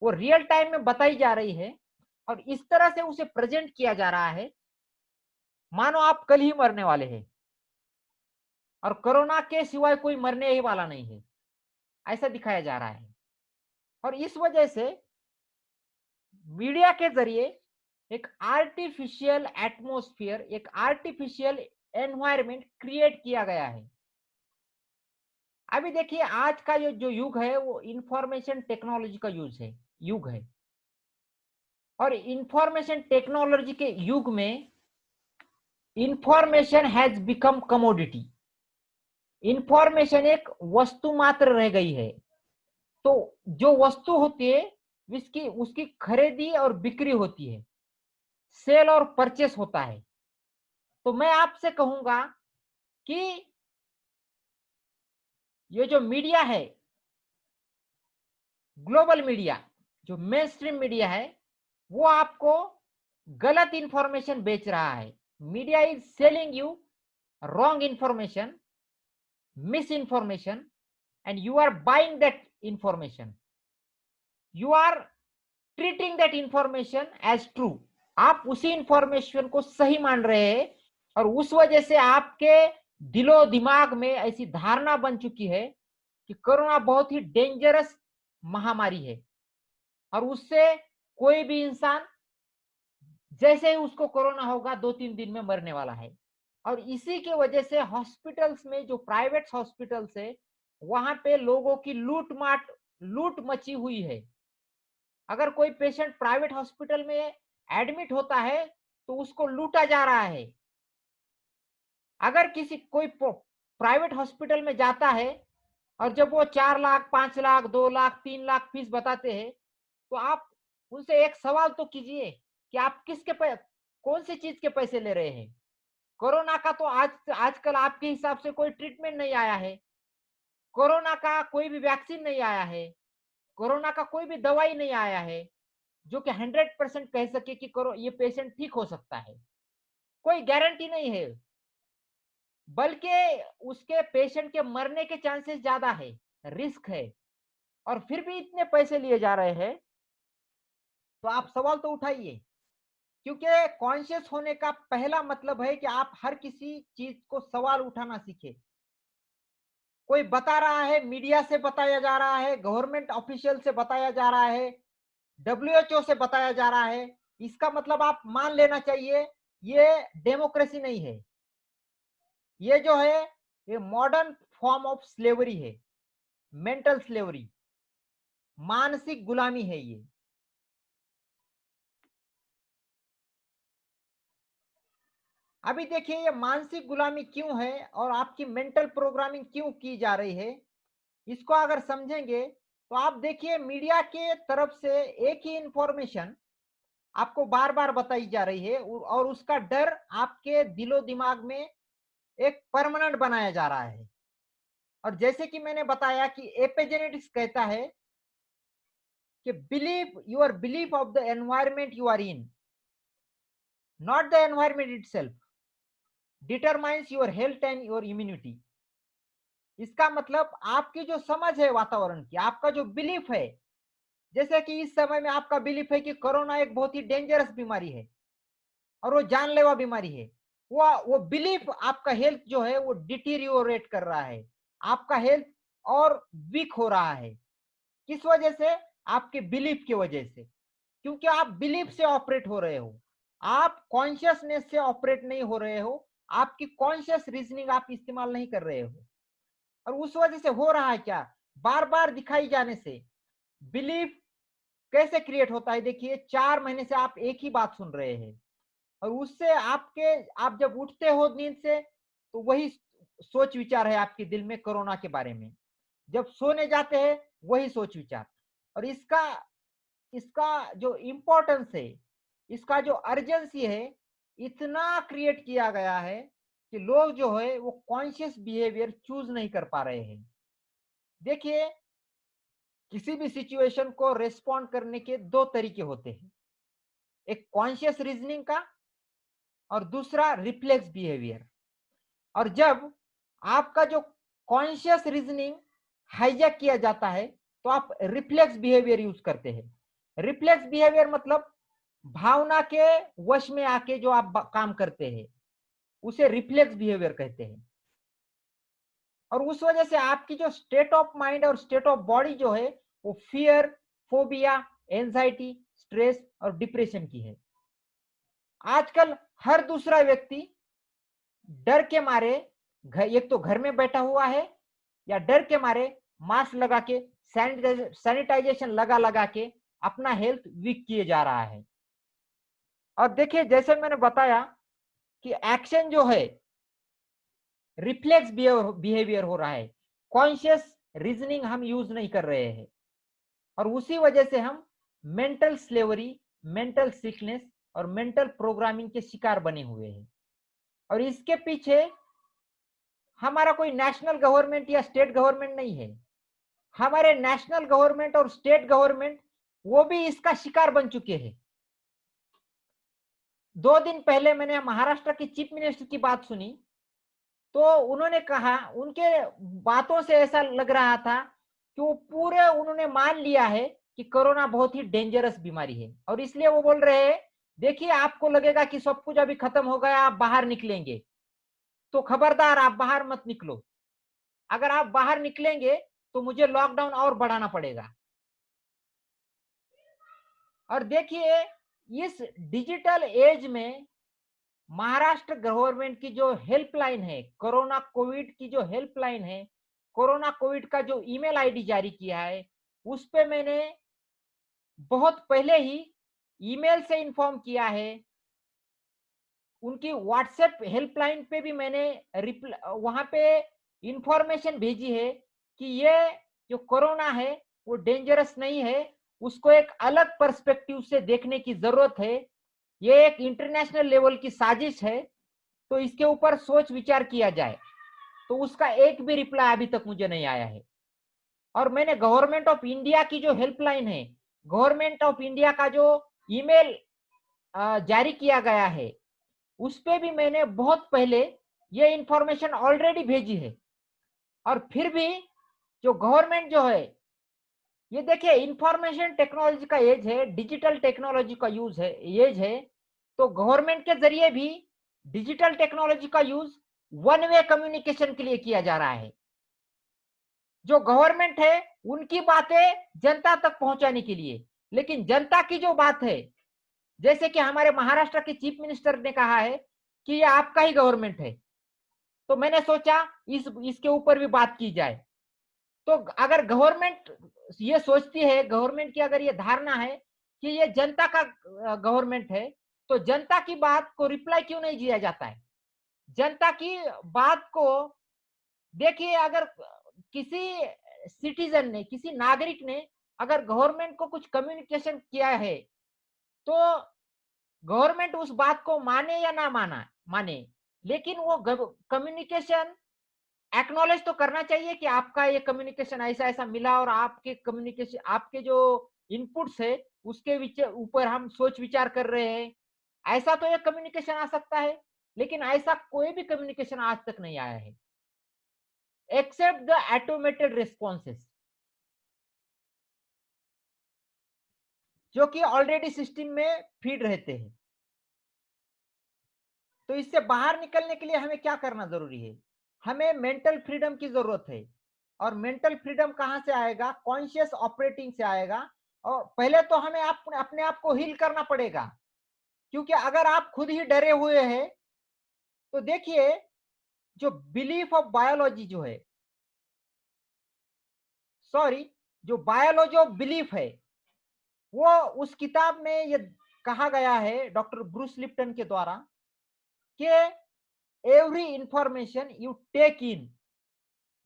वो रियल टाइम में बताई जा रही है और इस तरह से उसे प्रेजेंट किया जा रहा है मानो आप कल ही मरने वाले हैं और कोरोना के सिवाय कोई मरने ही वाला नहीं है, ऐसा दिखाया जा रहा है। और इस वजह से मीडिया के जरिए एक आर्टिफिशियल एटमॉस्फेयर, एक आर्टिफिशियल एनवायरनमेंट क्रिएट किया गया है। अभी देखिए आज का जो युग है वो इंफॉर्मेशन टेक्नोलॉजी का युग है। और इंफॉर्मेशन टेक्नोलॉजी के युग में information has become commodity. Information एक वस्तु मात्र रह गई है। तो जो वस्तु होती है उसकी खरीदी और बिक्री होती है, सेल और परचेस होता है। तो मैं आपसे कहूंगा कि ये जो मीडिया है, ग्लोबल मीडिया, जो मेन स्ट्रीम मीडिया है, वो आपको गलत इंफॉर्मेशन बेच रहा है। Media is selling you wrong information, misinformation, and you are buying that information, you are treating that information as true. आप उसी इंफॉर्मेशन को सही मान रहे हैं और उस वजह से आपके दिलो दिमाग में ऐसी धारणा बन चुकी है कि कोरोना बहुत ही डेंजरस महामारी है और उससे कोई भी इंसान जैसे ही उसको कोरोना होगा 2-3 दिन में मरने वाला है। और इसी की वजह से हॉस्पिटल्स में, जो प्राइवेट हॉस्पिटल्स है, वहां पे लोगों की लूट मची हुई है। अगर कोई पेशेंट प्राइवेट हॉस्पिटल में एडमिट होता है तो उसको लूटा जा रहा है। अगर कोई प्राइवेट हॉस्पिटल में जाता है और जब वो 4 लाख, 5 लाख, 2 लाख, 3 लाख फीस बताते हैं तो आप उनसे एक सवाल तो कीजिए कि आप कौन सी चीज के पैसे ले रहे हैं। कोरोना का तो आजकल आपके हिसाब से कोई ट्रीटमेंट नहीं आया है, कोरोना का कोई भी वैक्सीन नहीं आया है, कोरोना का कोई भी दवाई नहीं आया है जो कि 100% कह सके कि ये पेशेंट ठीक हो सकता है। कोई गारंटी नहीं है, बल्कि उसके पेशेंट के मरने के चांसेस ज्यादा है, रिस्क है। और फिर भी इतने पैसे लिए जा रहे हैं, तो आप सवाल तो उठाइए। क्योंकि कॉन्शियस होने का पहला मतलब है कि आप हर किसी चीज को सवाल उठाना सीखे। कोई बता रहा है, मीडिया से बताया जा रहा है, गवर्नमेंट ऑफिशियल से बताया जा रहा है, WHO से बताया जा रहा है, इसका मतलब आप मान लेना चाहिए ये डेमोक्रेसी नहीं है। ये जो है ये मॉडर्न फॉर्म ऑफ स्लेवरी है, मेंटल स्लेवरी, मानसिक गुलामी है ये। अभी देखिए ये मानसिक गुलामी क्यों है और आपकी मेंटल प्रोग्रामिंग क्यों की जा रही है, इसको अगर समझेंगे तो आप देखिए मीडिया के तरफ से एक ही इंफॉर्मेशन आपको बार बार बताई जा रही है और उसका डर आपके दिलो दिमाग में एक परमानेंट बनाया जा रहा है। और जैसे कि मैंने बताया कि एपिजेनेटिक्स कहता है कि your belief of the environment you are in, not the environment itself, determines your health and your immunity. इसका मतलब आपकी जो समझ है वातावरण की, आपका जो बिलीफ है, जैसे कि इस समय में आपका बिलीफ है कि कोरोना एक बहुत ही डेंजरस बीमारी है, और वो जानलेवा बीमारी है। वो बिलीफ आपका हेल्थ जो है वो डिटीरियोरेट कर रहा है, आपका हेल्थ और वीक हो रहा है। किस वजह से? आपके बिलीफ की वजह से, क्योंकि आप बिलीफ से ऑपरेट हो रहे हो, आप कॉन्शियसनेस से ऑपरेट नहीं हो रहे हो, आपकी कॉन्शियस रीजनिंग आप इस्तेमाल नहीं कर रहे हो। और उस वजह से हो रहा है क्या? बार बार दिखाई जाने से बिलीफ कैसे क्रिएट होता है? देखिए 4 महीने से आप एक ही बात सुन रहे हैं, और उससे आप जब उठते हो नींद से तो वही सोच विचार है आपके दिल में कोरोना के बारे में, जब सोने जाते हैं वही सोच विचार। और इसका इसका जो इम्पोर्टेंस है, इसका जो अर्जेंसी है, इतना क्रिएट किया गया है कि लोग जो है वो कॉन्शियस बिहेवियर चूज नहीं कर पा रहे हैं। देखिए, किसी भी सिचुएशन को रेस्पॉन्ड करने के दो तरीके होते हैं, एक कॉन्शियस रीजनिंग का और दूसरा रिफ्लेक्स बिहेवियर। और जब आपका जो कॉन्शियस रीजनिंग हाईजैक किया जाता है तो आप रिफ्लेक्स बिहेवियर यूज करते हैं। रिफ्लेक्स बिहेवियर मतलब भावना के वश में आके जो आप काम करते हैं उसे रिफ्लेक्स बिहेवियर कहते हैं। और उस वजह से आपकी जो स्टेट ऑफ माइंड और स्टेट ऑफ बॉडी जो है वो फियर, फोबिया, एंजाइटी, स्ट्रेस और डिप्रेशन की है। आजकल हर दूसरा व्यक्ति डर के मारे एक तो घर में बैठा हुआ है, या डर के मारे मास्क लगा के, सैनिटाइजेशन लगा लगा के अपना हेल्थ वीक किए जा रहा है। और देखिए, जैसे मैंने बताया कि एक्शन जो है रिफ्लेक्स बिहेवियर हो रहा है, कॉन्शियस रीजनिंग हम यूज नहीं कर रहे हैं, और उसी वजह से हम मेंटल स्लेवरी, मेंटल सिकनेस और मेंटल प्रोग्रामिंग के शिकार बने हुए हैं। और इसके पीछे हमारा कोई नेशनल गवर्नमेंट या स्टेट गवर्नमेंट नहीं है। हमारे नेशनल गवर्नमेंट और स्टेट गवर्नमेंट वो भी इसका शिकार बन चुके हैं। 2 दिन पहले मैंने महाराष्ट्र की चीफ मिनिस्टर की बात सुनी, तो उन्होंने कहा, उनके बातों से ऐसा लग रहा था कि वो पूरे उन्होंने मान लिया है कि कोरोना बहुत ही डेंजरस बीमारी है, और इसलिए वो बोल रहे हैं, देखिए आपको लगेगा कि सब कुछ अभी खत्म हो गया, आप बाहर निकलेंगे, तो खबरदार आप बाहर मत निकलो। अगर आप बाहर निकलेंगे तो मुझे लॉकडाउन और बढ़ाना पड़ेगा। और देखिए, इस डिजिटल एज में महाराष्ट्र गवर्नमेंट की जो हेल्पलाइन है, कोरोना कोविड की जो हेल्पलाइन है, कोरोना कोविड का जो ईमेल आईडी जारी किया है, उस पे मैंने बहुत पहले ही ईमेल से इन्फॉर्म किया है। उनकी व्हाट्सएप हेल्पलाइन पे भी मैंने वहां पे इंफॉर्मेशन भेजी है कि ये जो कोरोना है वो डेंजरस नहीं है, उसको एक अलग पर्सपेक्टिव से देखने की जरूरत है, ये एक इंटरनेशनल लेवल की साजिश है, तो इसके ऊपर सोच विचार किया जाए। तो उसका एक भी रिप्लाई अभी तक मुझे नहीं आया है। और मैंने गवर्नमेंट ऑफ इंडिया की जो हेल्पलाइन है, गवर्नमेंट ऑफ इंडिया का जो ईमेल जारी किया गया है, उस पे भी मैंने बहुत पहले ये इंफॉर्मेशन ऑलरेडी भेजी है। और फिर भी जो गवर्नमेंट जो है, ये देखिए इंफॉर्मेशन टेक्नोलॉजी का एज है, डिजिटल टेक्नोलॉजी का यूज है, एज है, तो गवर्नमेंट के जरिए भी डिजिटल टेक्नोलॉजी का यूज वन वे कम्युनिकेशन के लिए किया जा रहा है। जो गवर्नमेंट है उनकी बातें जनता तक पहुंचाने के लिए, लेकिन जनता की जो बात है, जैसे कि हमारे महाराष्ट्र के चीफ मिनिस्टर ने कहा है कि ये आपका ही गवर्नमेंट है, तो मैंने सोचा इसके ऊपर भी बात की जाए। तो अगर गवर्नमेंट ये सोचती है, गवर्नमेंट की अगर ये धारणा है कि ये जनता का गवर्नमेंट है, तो जनता की बात को रिप्लाई क्यों नहीं दिया जाता है? जनता की बात को देखिए, अगर किसी सिटीजन ने, किसी नागरिक ने अगर गवर्नमेंट को कुछ कम्युनिकेशन किया है, तो गवर्नमेंट उस बात को माने या ना माने, लेकिन वो कम्युनिकेशन एक्नॉलेज तो करना चाहिए कि आपका ये कम्युनिकेशन ऐसा ऐसा मिला, और आपके कम्युनिकेशन, आपके जो इनपुट्स है उसके ऊपर हम सोच विचार कर रहे हैं, ऐसा तो ये कम्युनिकेशन आ सकता है। लेकिन ऐसा कोई भी कम्युनिकेशन आज तक नहीं आया है, एक्सेप्ट द ऑटोमेटेड रिस्पॉन्सेस, जो कि ऑलरेडी सिस्टम में फीड रहते हैं। तो इससे बाहर निकलने के लिए हमें क्या करना जरूरी है? हमें मेंटल फ्रीडम की जरूरत है। और मेंटल फ्रीडम कहां से आएगा? कॉन्शियस ऑपरेटिंग से आएगा। और पहले तो हमें अपने आप को हील करना पड़ेगा, क्योंकि अगर आप खुद ही डरे हुए हैं तो देखिए, जो बिलीफ ऑफ बायोलॉजी जो है, सॉरी, जो बायोलॉजी ऑफ बिलीफ है, वो उस किताब में ये कहा गया है डॉक्टर ब्रूस लिप्टन के द्वारा कि every information you take in,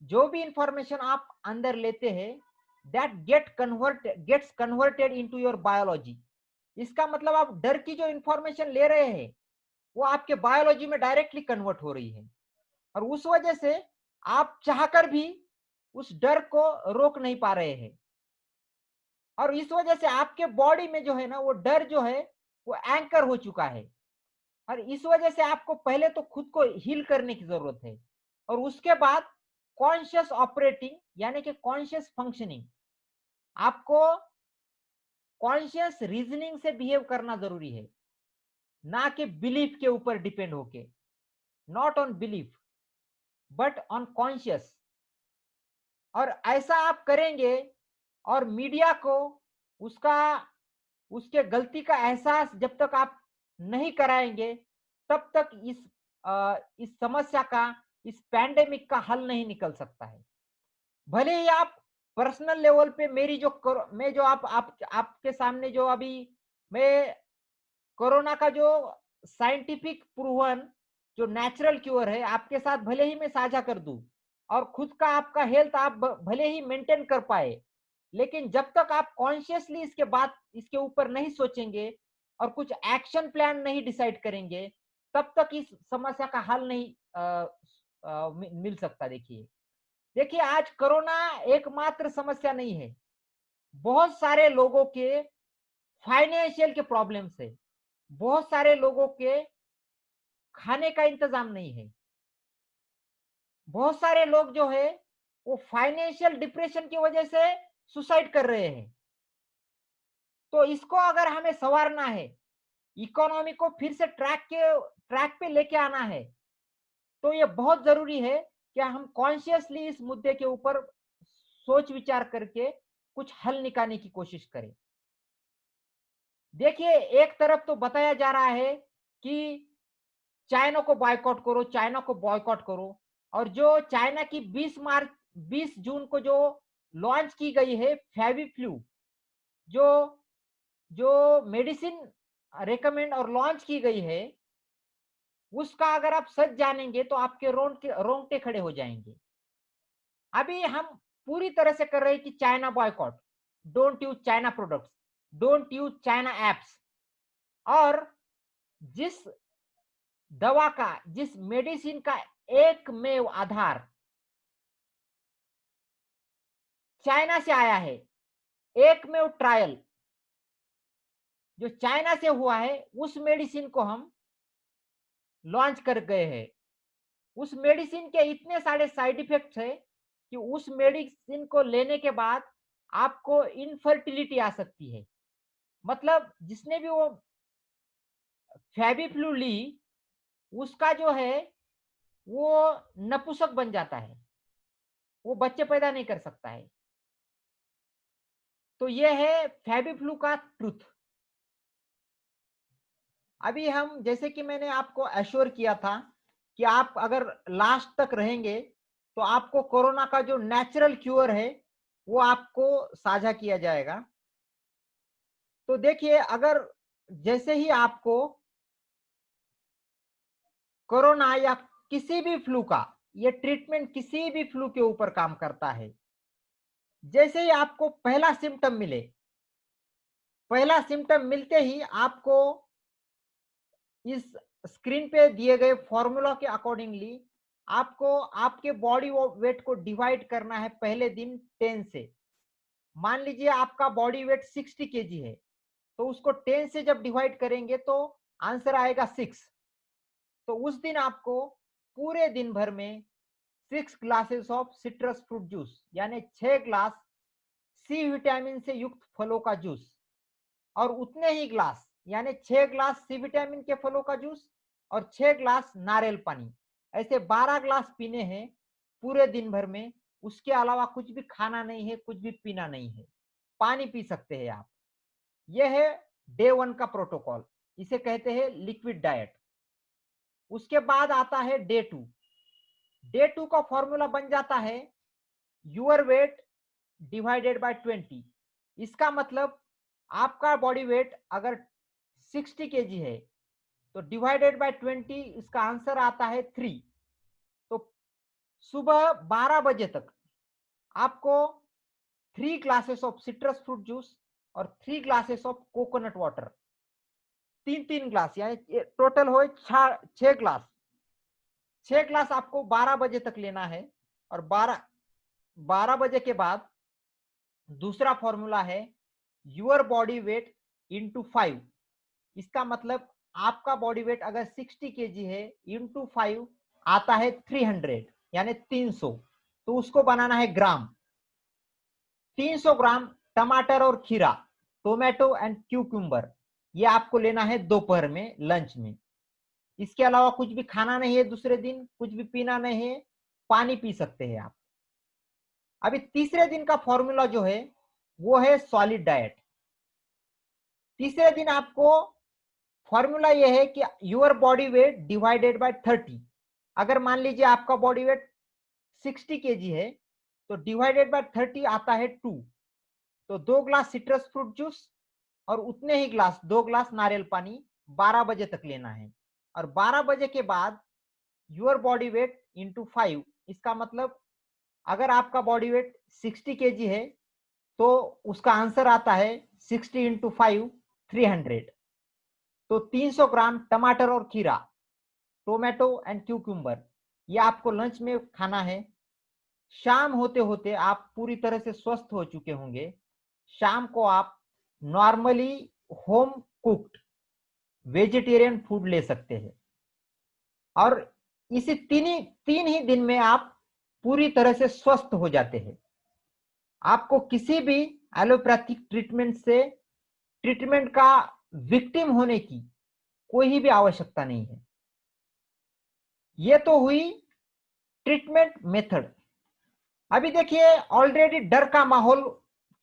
जो भी इंफॉर्मेशन आप अंदर लेते हैं, that gets converted into your biology. इसका मतलब आप डर की जो इंफॉर्मेशन ले रहे हैं वो आपके बायोलॉजी में डायरेक्टली कन्वर्ट हो रही है, और उस वजह से आप चाहकर भी उस डर को रोक नहीं पा रहे हैं। और इस वजह से आपके बॉडी में जो है ना, वो डर जो है वो एंकर हो चुका है। और इस वजह से आपको पहले तो खुद को हील करने की जरूरत है, और उसके बाद कॉन्शियस ऑपरेटिंग यानी कि कॉन्शियस फंक्शनिंग, आपको कॉन्शियस रीजनिंग से बिहेव करना जरूरी है, ना कि बिलीफ के ऊपर डिपेंड होके। Not on belief but on conscious. और ऐसा आप करेंगे और मीडिया को उसका उसके गलती का एहसास जब तक आप नहीं कराएंगे, तब तक इस समस्या का, इस पैंडेमिक का हल नहीं निकल सकता है। भले ही आप पर्सनल लेवल पे मेरी जो मैं जो आपके सामने जो अभी मैं कोरोना का जो साइंटिफिक प्रूवन, जो नेचुरल क्योर है, आपके साथ भले ही मैं साझा कर दूं, और खुद का आपका हेल्थ आप भले ही मेंटेन कर पाए, लेकिन जब तक आप कॉन्शियसली इसके ऊपर नहीं सोचेंगे और कुछ एक्शन प्लान नहीं डिसाइड करेंगे, तब तक इस समस्या का हल नहीं मिल सकता। देखिए देखिए, आज कोरोना एकमात्र समस्या नहीं है। बहुत सारे लोगों के फाइनेंशियल के प्रॉब्लम्स है, बहुत सारे लोगों के खाने का इंतजाम नहीं है, बहुत सारे लोग जो है वो फाइनेंशियल डिप्रेशन की वजह से सुसाइड कर रहे हैं। तो इसको अगर हमें संवारना है, इकोनॉमी को फिर से ट्रैक पे लेके आना है, तो ये बहुत जरूरी है कि हम कॉन्शियसली इस मुद्दे के ऊपर सोच विचार करके कुछ हल निकालने की कोशिश करें। देखिए, एक तरफ तो बताया जा रहा है कि चाइना को बॉयकॉट करो, चाइना को बॉयकॉट करो, और जो चाइना की 20 जून को जो लॉन्च की गई है फेविफ्लू, जो जो मेडिसिन रेकमेंड और लॉन्च की गई है, उसका अगर आप सच जानेंगे तो आपके रोंगटे खड़े हो जाएंगे। अभी हम पूरी तरह से कर रहे हैं कि China boycott, don't use China products, don't use China apps. और जिस दवा का, जिस मेडिसिन का एकमेव आधार चाइना से आया है, एकमेव ट्रायल जो चाइना से हुआ है, उस मेडिसिन को हम लॉन्च कर गए हैं। उस मेडिसिन के इतने सारे साइड इफेक्ट्स है कि उस मेडिसिन को लेने के बाद आपको इनफर्टिलिटी आ सकती है। मतलब जिसने भी वो फेविफ्लू ली, उसका जो है वो नपुंसक बन जाता है, वो बच्चे पैदा नहीं कर सकता है। तो ये है फेविफ्लू का ट्रुथ। अभी हम, जैसे कि मैंने आपको एश्योर किया था कि आप अगर लास्ट तक रहेंगे तो आपको कोरोना का जो नेचुरल क्योर है वो आपको साझा किया जाएगा। तो देखिए, अगर जैसे ही आपको कोरोना या किसी भी फ्लू का, ये ट्रीटमेंट किसी भी फ्लू के ऊपर काम करता है, जैसे ही आपको पहला सिम्टम मिले, पहला सिम्टम मिलते ही आपको इस स्क्रीन पे दिए गए फॉर्मूला के अकॉर्डिंगली आपको आपके बॉडी वेट को डिवाइड करना है पहले दिन 10 से। मान लीजिए आपका बॉडी वेट 60 केजी है, तो उसको 10 से जब डिवाइड करेंगे तो आंसर आएगा 6। तो उस दिन आपको पूरे दिन भर में 6 glasses of citrus fruit juice, यानी 6 ग्लास सी विटामिन से युक्त फलों का जूस, और उतने ही ग्लास यानी 6 ग्लास सी विटामिन के फलों का जूस और 6 ग्लास नारियल पानी। ऐसे 12 ग्लास पीने हैं पूरे दिन भर में। उसके अलावा कुछ भी खाना नहीं है, कुछ भी पीना नहीं है, पानी पी सकते हैं आप। यह है डे 1 का प्रोटोकॉल, इसे कहते हैं लिक्विड डाइट। उसके बाद आता है डे 2। डे 2 का फॉर्मूला बन जाता है योर वेट डिवाइडेड बाय 20। इसका मतलब आपका बॉडी वेट अगर 60 केजी है तो डिवाइडेड बाय 20, इसका आंसर आता है 3। तो सुबह 12 बजे तक आपको 3 glasses of citrus fruit juice और 3 glasses of coconut water, 3-3 glass, यानी टोटल हो 6 ग्लास। 6 ग्लास आपको 12 बजे तक लेना है। और 12 बजे के बाद दूसरा फॉर्मूला है योर बॉडी वेट इंटू 5। इसका मतलब आपका बॉडी वेट अगर 60 केजी है इंटू 5 आता है 300, यानी 300। तो उसको बनाना है ग्राम। 300 ग्राम टमाटर और खीरा, टोमेटो एंड क्यूकम्बर, ये आपको लेना है दोपहर में लंच में। इसके अलावा कुछ भी खाना नहीं है दूसरे दिन, कुछ भी पीना नहीं है, पानी पी सकते हैं आप। अभी तीसरे दिन का फॉर्मूला जो है वो है सॉलिड डाइट। तीसरे दिन आपको फॉर्मूला ये है कि your body weight divided by 30। अगर मान लीजिए आपका बॉडी वेट 60 केजी है तो डिवाइडेड बाय 30 आता है 2। तो 2 ग्लास सिट्रस फ्रूट जूस और उतने ही ग्लास 2 ग्लास नारियल पानी 12 बजे तक लेना है। और 12 बजे के बाद योर बॉडी वेट इंटू 5। इसका मतलब अगर आपका बॉडी वेट 60 केजी है तो उसका आंसर आता है 60 इंटू 5, 300। तो 300 ग्राम टमाटर और खीरा, टोमेटो एंड क्यूकम्बर, ये आपको लंच में खाना है। शाम होते होते आप पूरी तरह से स्वस्थ हो चुके होंगे। शाम को आप normally home cooked vegetarian food ले सकते हैं। और इसी तीन ही दिन में आप पूरी तरह से स्वस्थ हो जाते हैं। आपको किसी भी एलोपैथिक ट्रीटमेंट का विक्टिम होने की कोई भी आवश्यकता नहीं है। ये तो हुई ट्रीटमेंट मेथड। अभी देखिए ऑलरेडी डर का माहौल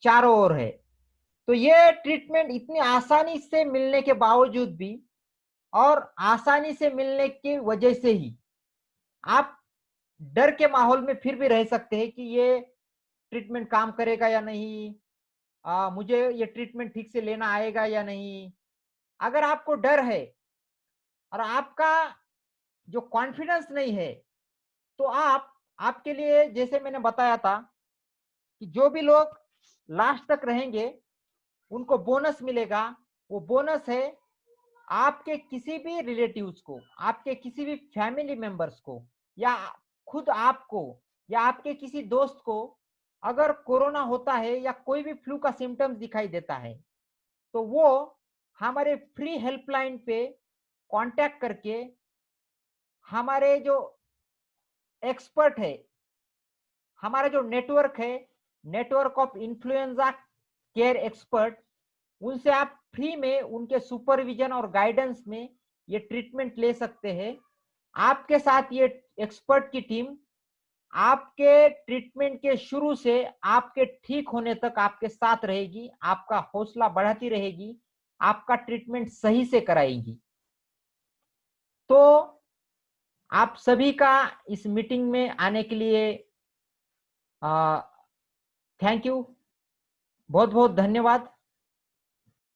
चारों ओर है। तो ये ट्रीटमेंट इतनी आसानी से मिलने के बावजूद भी और आसानी से मिलने की वजह से ही आप डर के माहौल में फिर भी रह सकते हैं कि ये ट्रीटमेंट काम करेगा या नहीं, मुझे ये ट्रीटमेंट ठीक से लेना आएगा या नहीं। अगर आपको डर है और आपका जो कॉन्फिडेंस नहीं है तो आपके लिए जैसे मैंने बताया था कि जो भी लोग लास्ट तक रहेंगे उनको बोनस मिलेगा। वो बोनस है आपके किसी भी रिलेटिव्स को, आपके किसी भी फैमिली मेंबर्स को, या खुद आपको, या आपके किसी दोस्त को अगर कोरोना होता है या कोई भी फ्लू का सिम्टम्स दिखाई देता है तो वो हमारे फ्री हेल्पलाइन पे कांटेक्ट करके हमारे जो एक्सपर्ट है, हमारा जो नेटवर्क है, network of influenza care expert, उनसे आप फ्री में उनके सुपरविजन और गाइडेंस में ये ट्रीटमेंट ले सकते हैं। आपके साथ ये एक्सपर्ट की टीम आपके ट्रीटमेंट के शुरू से आपके ठीक होने तक आपके साथ रहेगी, आपका हौसला बढ़ाती रहेगी, आपका ट्रीटमेंट सही से कराएगी। तो आप सभी का इस मीटिंग में आने के लिए थैंक यू, बहुत बहुत धन्यवाद।